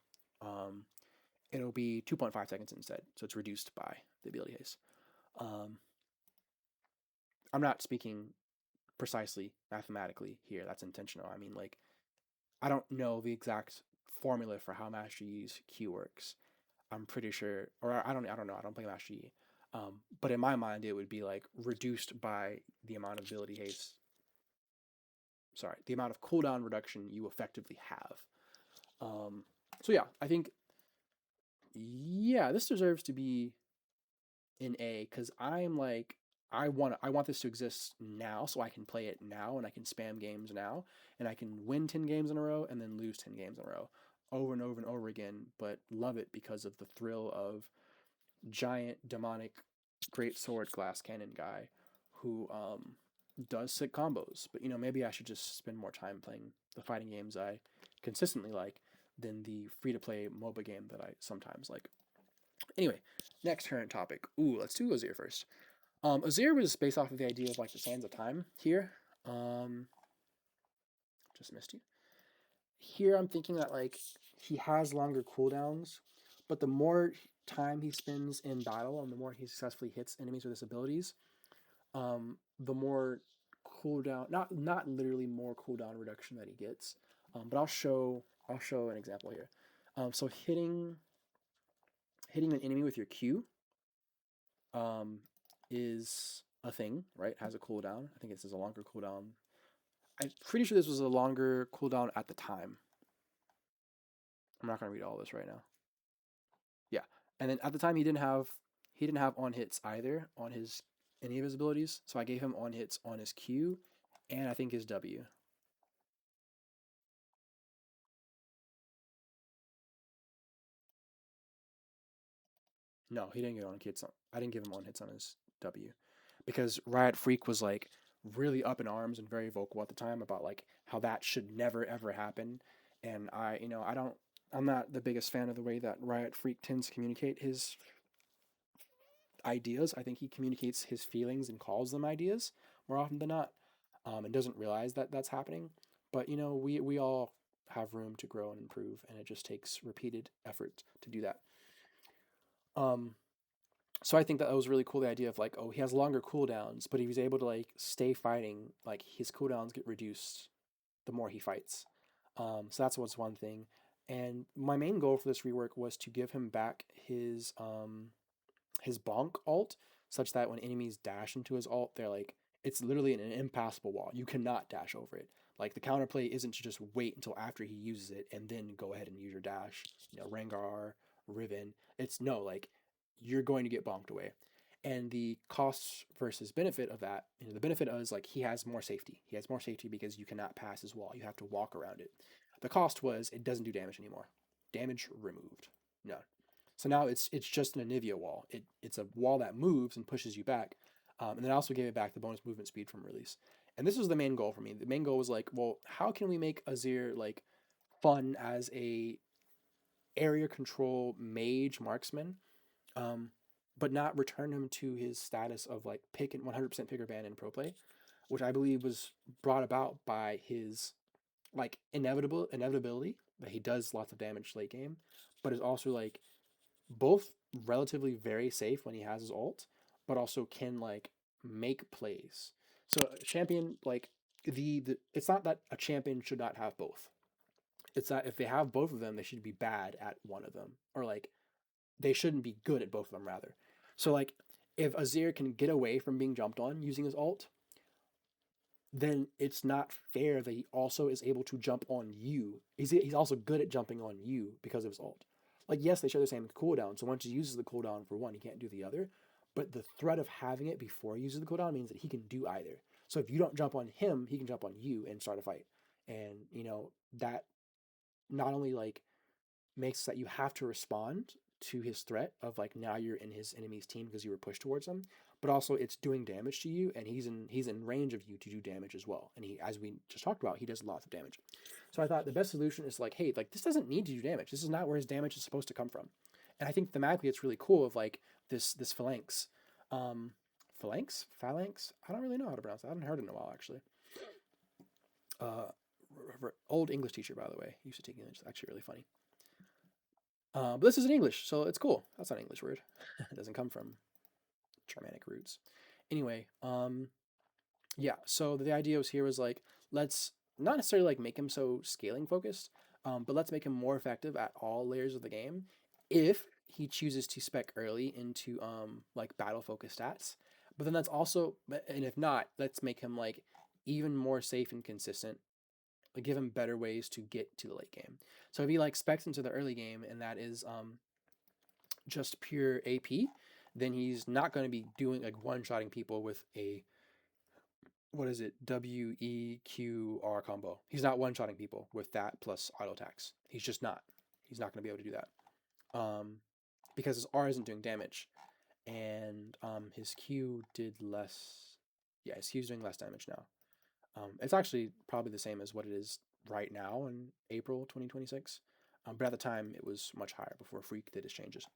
it'll be 2.5 seconds instead. So it's reduced by the ability haste. I'm not speaking precisely mathematically here. That's intentional. I mean, like, I don't know the exact formula for how Master Yi's Q works. I'm pretty sure, or I don't know. I don't play Master Yi. But in my mind, it would be like reduced by the amount of ability haste. Sorry, the amount of cooldown reduction you effectively have. So yeah, I think this deserves to be in A because I'm like I want this to exist now so I can play it now and I can spam games now and I can win 10 games in a row and then lose 10 games in a row over and over and over again, but love it because of the thrill of giant demonic great sword glass cannon guy who does sick combos. But maybe I should just spend more time playing the fighting games I consistently like than the free to play MOBA game that I sometimes like. Anyway, next current topic. Ooh, let's do Azir first. Azir was based off of the idea of like the Sands of Time here. Just missed you. Here I'm thinking that like he has longer cooldowns, but the more time he spends in battle and the more he successfully hits enemies with his abilities, the more cooldown, not literally more cooldown reduction that he gets, but I'll show an example here. So hitting an enemy with your Q is a thing, right? Has a cooldown. I think this is a longer cooldown. I'm pretty sure this was a longer cooldown at the time. I'm not gonna read all this right now. Yeah, and then at the time he didn't have on hits either on his any of his abilities, so I gave him on hits on his Q, and I think his W. No, he didn't get on hits. I didn't give him on hits on his W, because Riot Freak was like really up in arms and very vocal at the time about like how that should never ever happen, and I'm not the biggest fan of the way that Riot Freak tends to communicate his ideas. I think he communicates his feelings and calls them ideas more often than not, and doesn't realize that that's happening. But we all have room to grow and improve, and it just takes repeated effort to do that. Um, so I think that was really cool. The idea of like, oh, he has longer cooldowns, but he was able to like stay fighting. Like his cooldowns get reduced the more he fights. So that's what's one thing. And my main goal for this rework was to give him back his bonk alt, such that when enemies dash into his alt, they're like it's literally an impassable wall. You cannot dash over it. Like the counterplay isn't to just wait until after he uses it and then go ahead and use your dash. Rengar, Riven. It's no like you're going to get bonked away. And the cost versus benefit of that, the benefit is like he has more safety. He has more safety because you cannot pass his wall. You have to walk around it. The cost was it doesn't do damage anymore. Damage removed. None. So now it's just an Anivia wall. It's a wall that moves and pushes you back. And then I also gave it back the bonus movement speed from release. And this was the main goal for me. The main goal was like, well, how can we make Azir like fun as a area control mage marksman, um, but not return him to his status of like pick and 100% pick or ban in pro play, which I believe was brought about by his like inevitability that he does lots of damage late game, but is also like both relatively very safe when he has his ult, but also can like make plays. So champion like the it's not that a champion should not have both. It's that if they have both of them, they should be bad at one of them, or like they shouldn't be good at both of them rather. So like if Azir can get away from being jumped on using his ult, then it's not fair that he also is able to jump on you. He's also good at jumping on you because of his ult. Like yes, they share the same cooldown, so once he uses the cooldown for one, he can't do the other. But the threat of having it before he uses the cooldown means that he can do either. So if you don't jump on him, he can jump on you and start a fight. And that not only like makes that you have to respond to his threat of like now you're in his enemy's team because you were pushed towards him, but also it's doing damage to you and he's in range of you to do damage as well. And he, as we just talked about, he does lots of damage. So I thought the best solution is like, hey, like this doesn't need to do damage. This is not where his damage is supposed to come from. And I think thematically it's really cool of like this phalanx. Phalanx? I don't really know how to pronounce that. I haven't heard it in a while actually. Uh, Old English teacher, by the way. He used to take English. It's actually really funny. But this is in English, so it's cool. That's not an English word. It doesn't come from Germanic roots. Anyway, yeah. So the idea was here was like let's not necessarily like make him so scaling focused, but let's make him more effective at all layers of the game if he chooses to spec early into like battle focused stats. But then that's also, and if not, let's make him like even more safe and consistent, like give him better ways to get to the late game. So if he like specs into the early game and that is just pure AP, then he's not going to be doing like one-shotting people with a what is it WEQR combo. He's not one-shotting people with that plus auto attacks. He's just not. He's not going to be able to do that because his R isn't doing damage, and his Q did less. Yeah, his Q's doing less damage now. It's actually probably the same as what it is right now in April 2026. But at the time, it was much higher before Freak did his changes.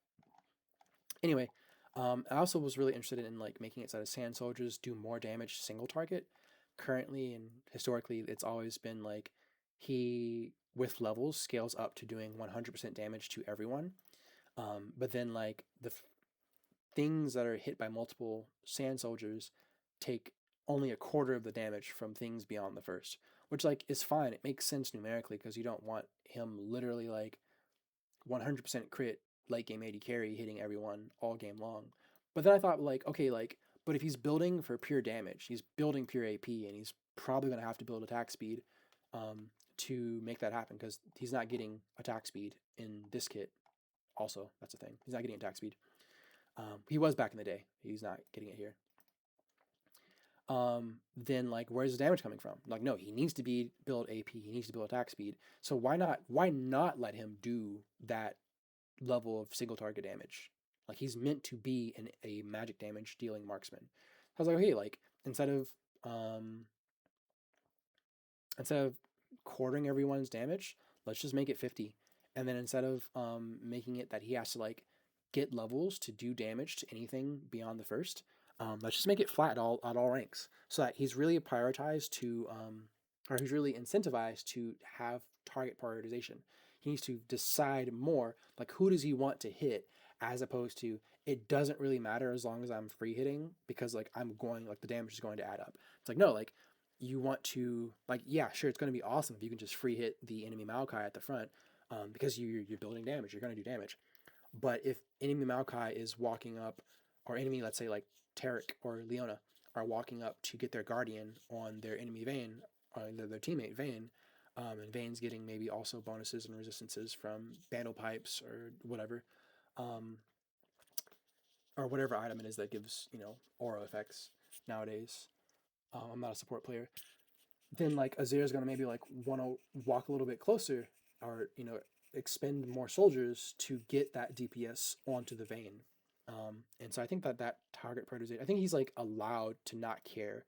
Anyway, I also was really interested in like making it so that sand soldiers do more damage single target. Currently and historically, it's always been like he with levels scales up to doing 100% damage to everyone. But then like the things that are hit by multiple sand soldiers take only a quarter of the damage from things beyond the first, which like is fine. It makes sense numerically because you don't want him literally like 100% crit late game AD carry hitting everyone all game long. But then I thought like, okay, like, but if he's building for pure damage, he's building pure AP, and he's probably going to have to build attack speed to make that happen because he's not getting attack speed in this kit. Also, that's the thing. He's not getting attack speed. He was back in the day. He's not getting it here. Then like where's the damage coming from? Like no, he needs to be build AP. He needs to build attack speed. So why not let him do that level of single target damage? Like he's meant to be a magic damage dealing marksman. I was like, okay, like um instead of quartering everyone's damage, let's just make it 50. And then instead of making it that he has to like get levels to do damage to anything beyond the first, let's just make it flat at all ranks, so that he's really prioritized to or he's really incentivized to have target prioritization. He needs to decide more like who does he want to hit, as opposed to it doesn't really matter as long as I'm free hitting because like I'm going like the damage is going to add up. It's like no, like you want to like yeah sure it's going to be awesome if you can just free hit the enemy Maokai at the front because you're building damage, you're going to do damage. But if enemy Maokai is walking up, or enemy, let's say like Tarek or Leona, are walking up to get their guardian on their enemy Vayne, their teammate Vayne, and Vayne's getting maybe also bonuses and resistances from Bandle Pipes or whatever, um, or whatever item it is that gives, aura effects nowadays. I'm not a support player. Then like Azir is gonna maybe like want to walk a little bit closer, or expend more soldiers to get that DPS onto the Vayne. And so I think that that target prioritization, I think he's like allowed to not care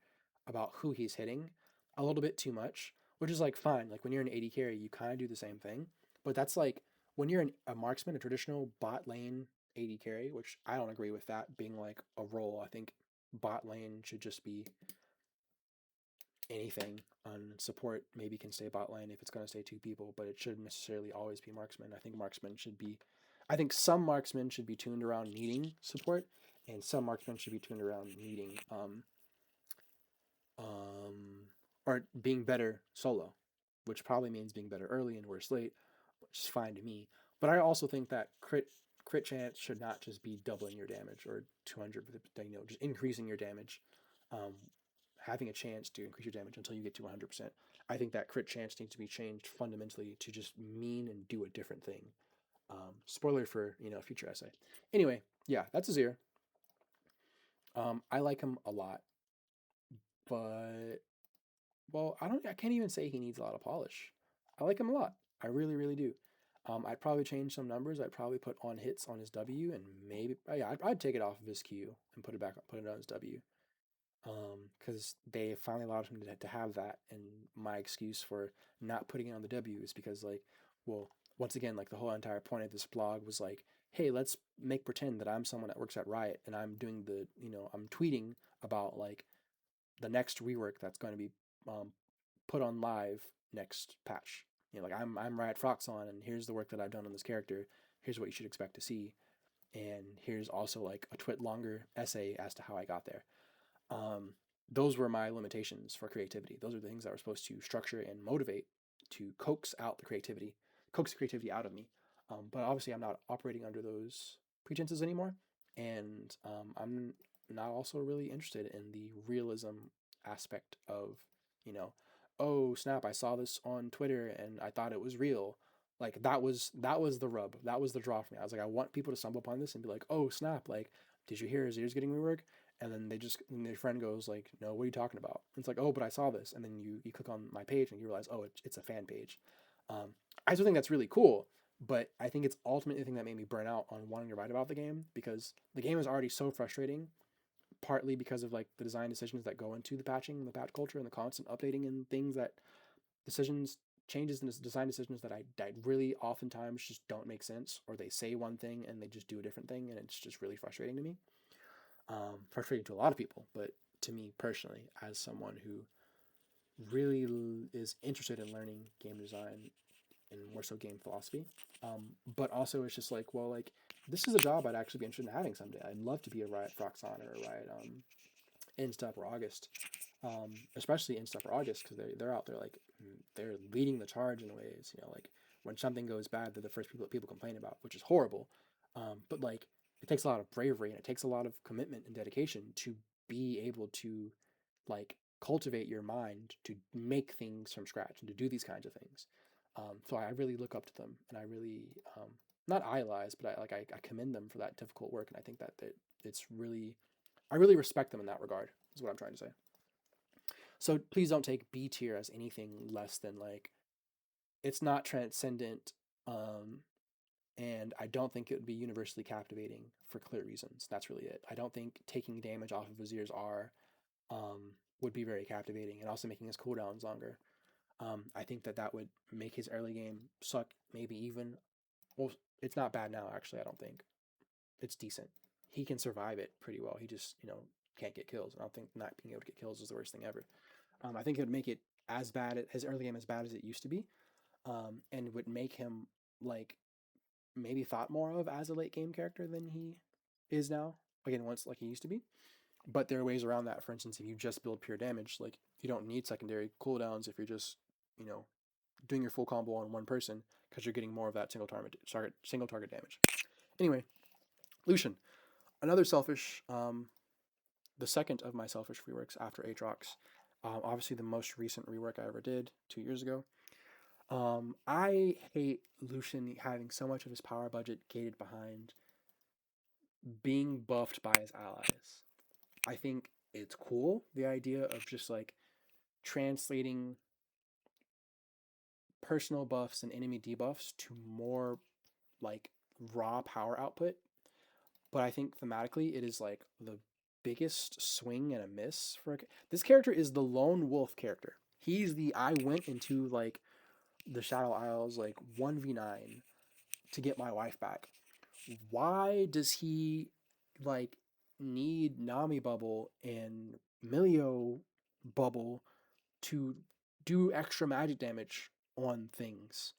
about who he's hitting a little bit too much, which is like fine. Like when you're an AD carry, you kind of do the same thing, but that's like when you're a marksman, a traditional bot lane AD carry, which I don't agree with that being like a role. I think bot lane should just be anything. On support maybe can stay bot lane if it's going to stay two people, but it shouldn't necessarily always be marksman. I think some marksmen should be tuned around needing support, and some marksmen should be tuned around needing um, or being better solo, which probably means being better early and worse late, which is fine to me. But I also think that crit chance should not just be doubling your damage or 200, just increasing your damage, um, having a chance to increase your damage until you get to 100%. I think that crit chance needs to be changed fundamentally to just mean and do a different thing. Spoiler for a future essay. Anyway, yeah, that's Azir. I like him a lot, but well, I can't even say he needs a lot of polish. I like him a lot. I really, really do. I'd probably change some numbers. I'd probably put on hits on his W, and maybe yeah, I'd take it off of his Q and put it on his W. Because they finally allowed him to have that, and my excuse for not putting it on the W is because like, well, once again, like the whole entire point of this blog was like, hey, let's make pretend that I'm someone that works at Riot, and I'm doing I'm tweeting about like the next rework that's going to be um, put on live next patch. Like I'm Riot Froxon, and here's the work that I've done on this character. Here's what you should expect to see, and here's also like a twit longer essay as to how I got there. Um, those were my limitations for creativity. Those are the things that were supposed to structure and motivate to coax the creativity out of me. But obviously, I'm not operating under those pretenses anymore, and I'm not also really interested in the realism aspect of, you know, oh snap, I saw this on Twitter and I thought it was real. Like that was the rub. That was the draw for me. I was like, I want people to stumble upon this and be like, oh snap, like did you hear his ears getting reworked? And then and their friend goes like, no, what are you talking about? And it's like, oh, but I saw this. And then you click on my page and you realize, oh, it's a fan page. Um, I still think that's really cool, but I think it's ultimately the thing that made me burn out on wanting to write about the game, because the game is already so frustrating, partly because of like the design decisions that go into the patching, the patch culture, and the constant updating and things that decisions changes in design decisions that really oftentimes just don't make sense, or they say one thing and they just do a different thing, and it's just really frustrating to me. Frustrating to a lot of people, but to me personally, as someone who really is interested in learning game design and more so game philosophy, but also it's just like, well, like this is a job I'd actually be interested in having someday. I'd love to be a Riot Froxon or a Riot Instep or August, especially Instep or August, because they're out there like they're leading the charge in ways. Like when something goes bad, they're the first people that people complain about, which is horrible. But like it takes a lot of bravery and it takes a lot of commitment and dedication to be able to like cultivate your mind to make things from scratch and to do these kinds of things. So I really look up to them, and I really not idolize, but I commend them for that difficult work, and I think that it's really I really respect them in that regard. Is what I'm trying to say. So please don't take B tier as anything less than like it's not transcendent, um, and I don't think it would be universally captivating for clear reasons. That's really it. I don't think taking damage off of Azir's R would be very captivating, and also making his cooldowns longer. I think that that would make his early game suck. Maybe even well, it's not bad now. Actually, I don't think it's decent. He can survive it pretty well. He just can't get kills. I don't think not being able to get kills is the worst thing ever. I think it would make it as bad his early game as bad as it used to be, and would make him like maybe thought more of as a late game character than he is now. Again, once like he used to be. But there are ways around that. For instance, if you just build pure damage, like you don't need secondary cooldowns if you're just you know doing your full combo on one person, because you're getting more of that single target damage. Anyway, Lucian, another selfish, the second of my selfish reworks after Aatrox. Obviously, the most recent rework I ever did 2 years ago. I hate Lucian having so much of his power budget gated behind being buffed by his allies. I think it's cool, the idea of just like translating personal buffs and enemy debuffs to more like raw power output. But I think thematically it is like the biggest swing and a miss for this character is the lone wolf character. He's the I went into like the Shadow Isles like 1v9 to get my wife back. Why does he like need Nami Bubble and Milio Bubble to do extra magic damage on things?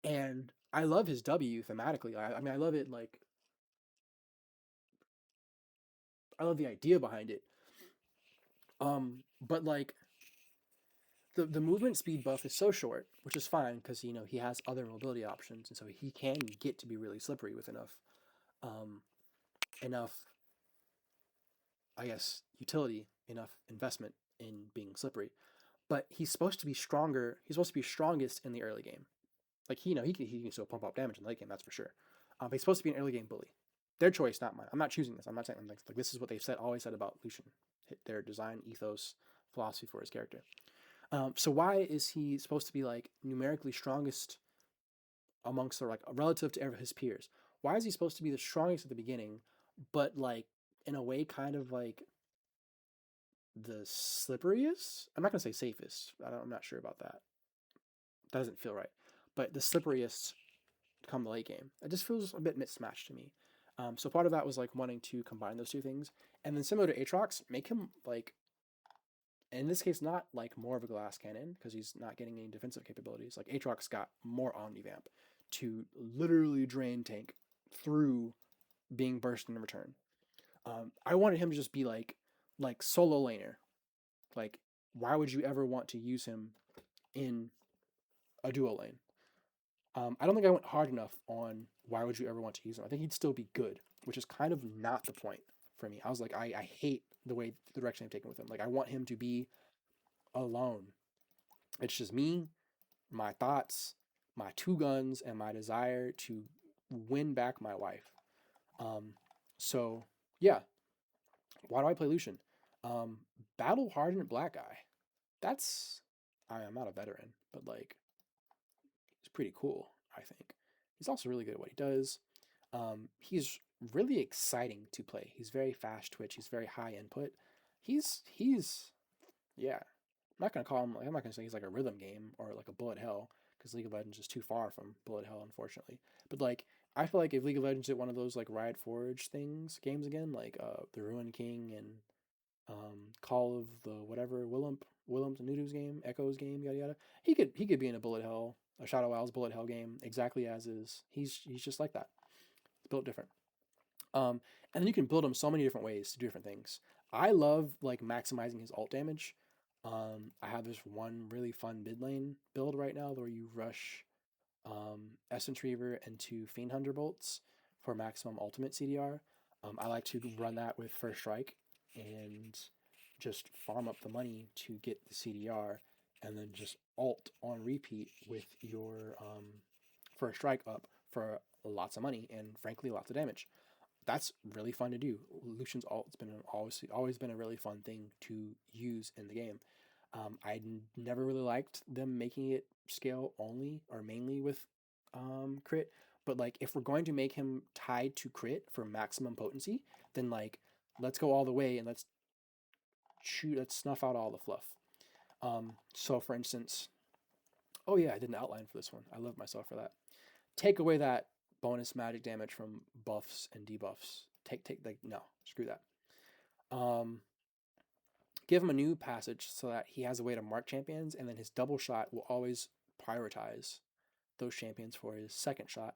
And I love his W thematically. I mean, I love it. Like, I love the idea behind it. But like the movement speed buff is so short, which is fine because he has other mobility options, and so he can get to be really slippery with um, enough, I guess, utility, enough investment in being slippery. But he's supposed to be stronger. He's supposed to be strongest in the early game. Like he can still pump up damage in the late game, that's for sure. But he's supposed to be an early game bully. Their choice, not mine. I'm not choosing this. I'm not saying like this is what they've always said about Lucian, their design ethos, philosophy for his character. So why is he supposed to be like numerically strongest amongst like relative to his peers? Why is he supposed to be the strongest at the beginning, but like in a way kind of like the slipperiest? I'm not gonna say safest. I'm not sure about that. That doesn't feel right. But the slipperiest come the late game. It just feels a bit mismatched to me. So part of that was like wanting to combine those two things, and then similar to Aatrox, make him like in this case not like more of a glass cannon because he's not getting any defensive capabilities. Like Aatrox got more Omnivamp to literally drain tank through being burst in return. I wanted him to just be like solo laner. Like why would you ever want to use him in a duo lane? I don't think I went hard enough on why would you ever want to use him. I think he'd still be good, which is kind of not the point for me. I was like, I hate the direction I've taken with him. Like I want him to be alone. It's just me, my thoughts, my two guns, and my desire to win back my wife. Um, so yeah, why do I play Lucian? Um, Battle hardened black guy. That's I'm not a veteran, but like he's pretty cool. I think he's also really good at what he does. He's really exciting to play. He's very fast twitch. He's very high input. He's yeah. I'm not gonna call him. I'm not gonna say he's like a rhythm game or like a bullet hell because League of Legends is too far from bullet hell, unfortunately. But like, I feel like if League of Legends did one of those like Riot Forge games again, like the Ruin King and Call of the whatever Willem Nudu's game, Echo's game, yada yada. He could be in a bullet hell, a Shadow Isles bullet hell game exactly as is. He's just like that. It's built different. And then you can build him so many different ways to do different things. I love like maximizing his ult damage. I have this one really fun mid lane build right now where you rush Essence Reaver into Fiend Hunter bolts for maximum ultimate CDR. I like to run that with First Strike and just farm up the money to get the CDR and then just ult on repeat with your First Strike up for lots of money and frankly lots of damage. That's really fun to do. Lucian's ult's been always been a really fun thing to use in the game. Never really liked them making it scale only or mainly with crit, but like if we're going to make him tied to crit for maximum potency, then like let's go all the way and let's snuff out all the fluff. So for instance, oh yeah, I did an outline for this one. I love myself for that. Take away that bonus magic damage from buffs and debuffs. Take like no, screw that. Um, Give him a new passage so that he has a way to mark champions, and then his double shot will always prioritize those champions for his second shot.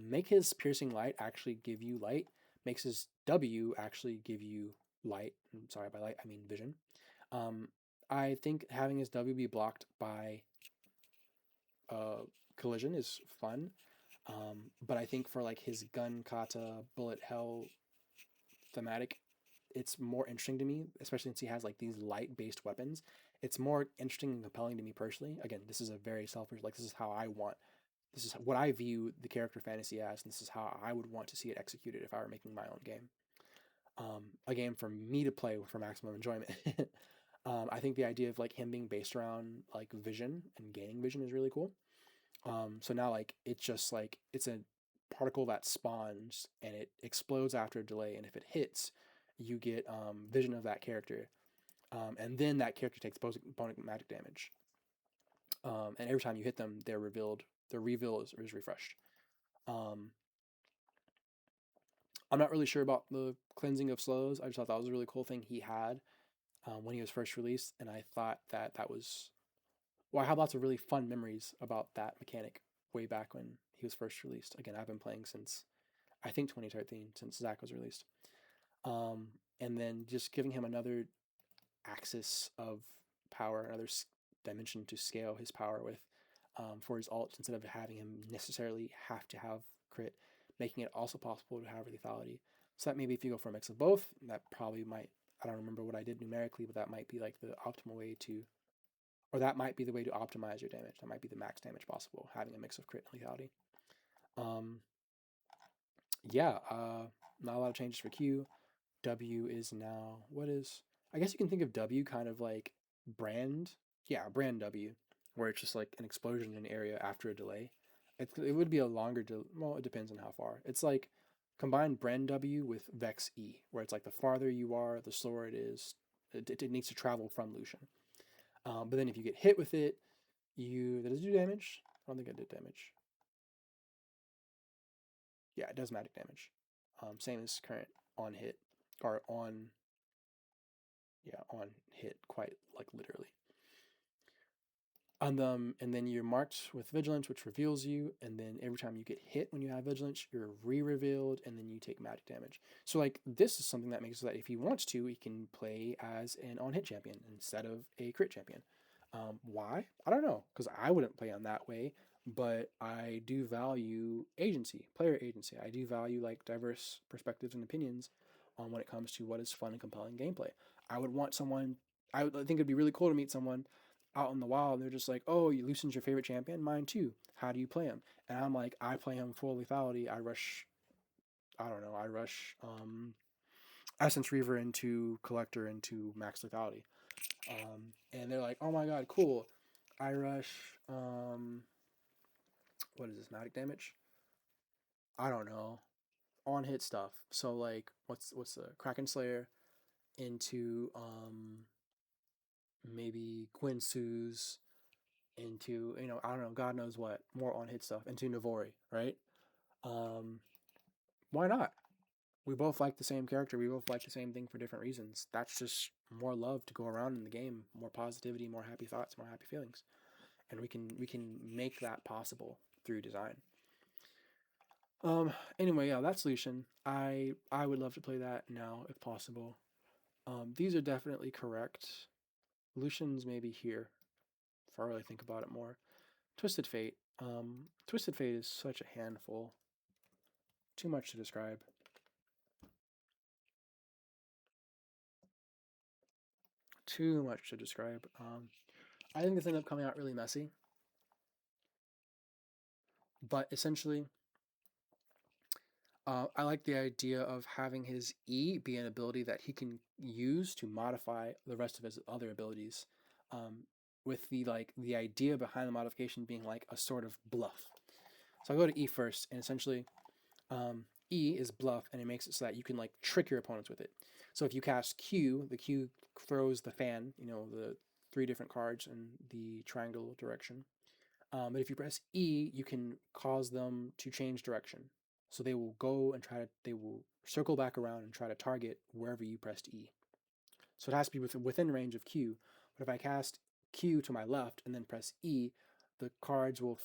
Make his piercing light actually give you light. Makes his W actually give you light. I'm sorry, by light I mean vision. Um, I think having his W be blocked by collision is fun. But I think for like his gun kata bullet hell thematic, it's more interesting to me, especially since he has like these light based weapons. It's more interesting and compelling to me personally. Again, this is a very selfish, like this is how I want this is what I view the character fantasy as, and this is how I would want to see it executed if I were making my own game. A game for me to play for maximum enjoyment. I think the idea of like him being based around like vision and gaining vision is really cool. So now like it's just like it's a particle that spawns and it explodes after a delay, and if it hits, you get vision of that character, and then that character takes bonus magic damage. And every time you hit them, they're revealed. The reveal is refreshed. Um, I'm not really sure about the cleansing of slows. I just thought that was a really cool thing he had when he was first released, and I thought that that was well. I have lots of really fun memories about that mechanic way back when he was first released. Again, I've been playing since I think 2013, since Zach was released. Um, and then just giving him another axis of power, another dimension to scale his power with for his ults instead of having him necessarily have to have crit, making it also possible to have lethality. So that maybe if you go for a mix of both, that probably might, I don't remember what I did numerically, but that might be like the optimal way to, or that might be the way to optimize your damage. That might be the max damage possible, having a mix of crit and lethality. Um, yeah, not a lot of changes for Q. W is now, what is, I guess you can think of W kind of like brand. Yeah, brand W, where it's just like an explosion in an area after a delay. It would be a longer, well, it depends on how far. It's like combine brand W with Vex E, where it's like the farther you are, the slower it is. It needs to travel from Lucian. But then if you get hit with it, does it do damage? I don't think it did damage. Yeah, it does magic damage. Same as current on hit, or on, yeah, on hit, quite like literally. And then you're marked with vigilance, which reveals you. And then every time you get hit when you have vigilance, you're re-revealed, and then you take magic damage. So like this is something that makes it so that if he wants to, he can play as an on-hit champion instead of a crit champion. Why? I don't know, because I wouldn't play on that way. But I do value agency, player agency. I do value like diverse perspectives and opinions on when it comes to what is fun and compelling gameplay. I would want someone. I think it'd be really cool to meet someone out in the wild. They're just like, oh, you Lucian's your favorite champion? Mine too. How do you play him? And I'm like, I play him full lethality. I rush, I don't know, I rush Essence Reaver into Collector into max lethality. And they're like, oh my god, cool. I rush, what is this, magic damage? I don't know. On hit stuff. So like, what's the Kraken Slayer into maybe Quinsu's into, I don't know, God knows what more on hit stuff into Navori, right? Um, why not? We both like the same character. We both like the same thing for different reasons. That's just more love to go around in the game, more positivity, more happy thoughts, more happy feelings, and we can make that possible through design. Anyway, yeah, that's Lucian. I would love to play that now if possible. These are definitely correct. Lucian's maybe here if I really think about it more. Twisted Fate. Twisted Fate is such a handful. Too much to describe. Too much to describe. I think this ended up coming out really messy, but essentially, I like the idea of having his E be an ability that he can use to modify the rest of his other abilities. Um, with the idea behind the modification being like a sort of bluff. So I'll go to E first, and essentially, E is bluff, and it makes it so that you can like trick your opponents with it. So if you cast Q, the Q throws the fan, the three different cards in the triangle direction. But if you press E, you can cause them to change direction. So they will go and they will circle back around and try to target wherever you pressed E. So it has to be within range of Q. But if I cast Q to my left and then press E, the cards will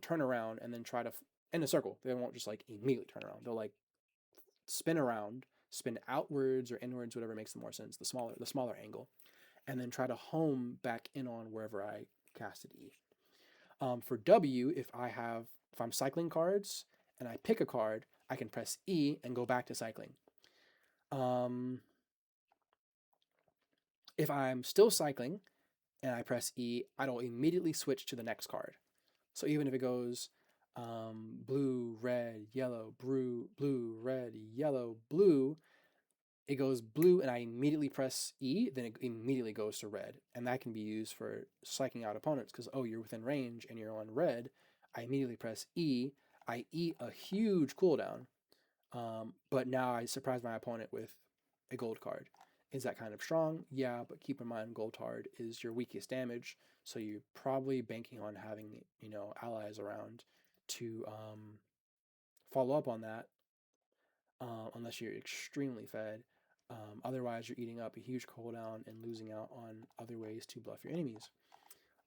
turn around and then try to, in a circle. They won't just like immediately turn around. They'll like spin around, spin outwards or inwards, whatever makes the more sense, the smaller angle, and then try to home back in on wherever I casted E. For W, if I'm cycling cards and I pick a card, I can press E and go back to cycling. If I'm still cycling and I press E, I don't immediately switch to the next card. So even if it goes blue, red, yellow, blue, red, yellow, blue. It goes blue and I immediately press E, then it immediately goes to red. And that can be used for psyching out opponents because, oh, you're within range and you're on red. I immediately press E. I eat a huge cooldown, but now I surprise my opponent with a gold card. Is that kind of strong? Yeah, but keep in mind gold card is your weakest damage, so you're probably banking on having allies around to follow up on that, unless you're extremely fed. Otherwise, you're eating up a huge cooldown and losing out on other ways to bluff your enemies.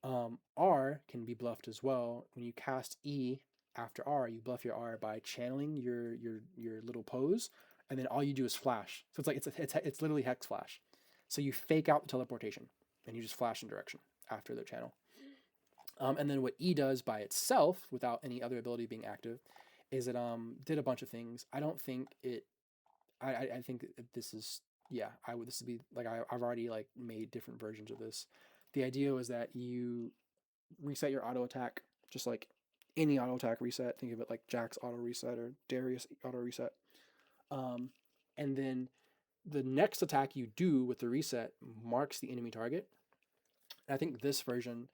R can be bluffed as well. When you cast E after R, you bluff your R by channeling your little pose, and then all you do is flash. So it's like it's literally hex flash. So you fake out the teleportation, and you just flash in direction after the channel. And then what E does by itself, without any other ability being active, is it did a bunch of things. I don't think it. I think this is yeah. I would this would be like I've already like made different versions of this. The idea was that you reset your auto attack, just like any auto attack reset. Think of it like Jack's auto reset or Darius auto reset. Um, and then the next attack you do with the reset marks the enemy target. And I think this version,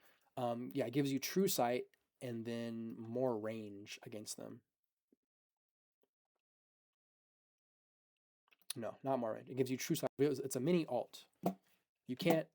yeah, gives you true sight and then more range against them. No, not more range. It gives you true sight. It's a mini alt. You can't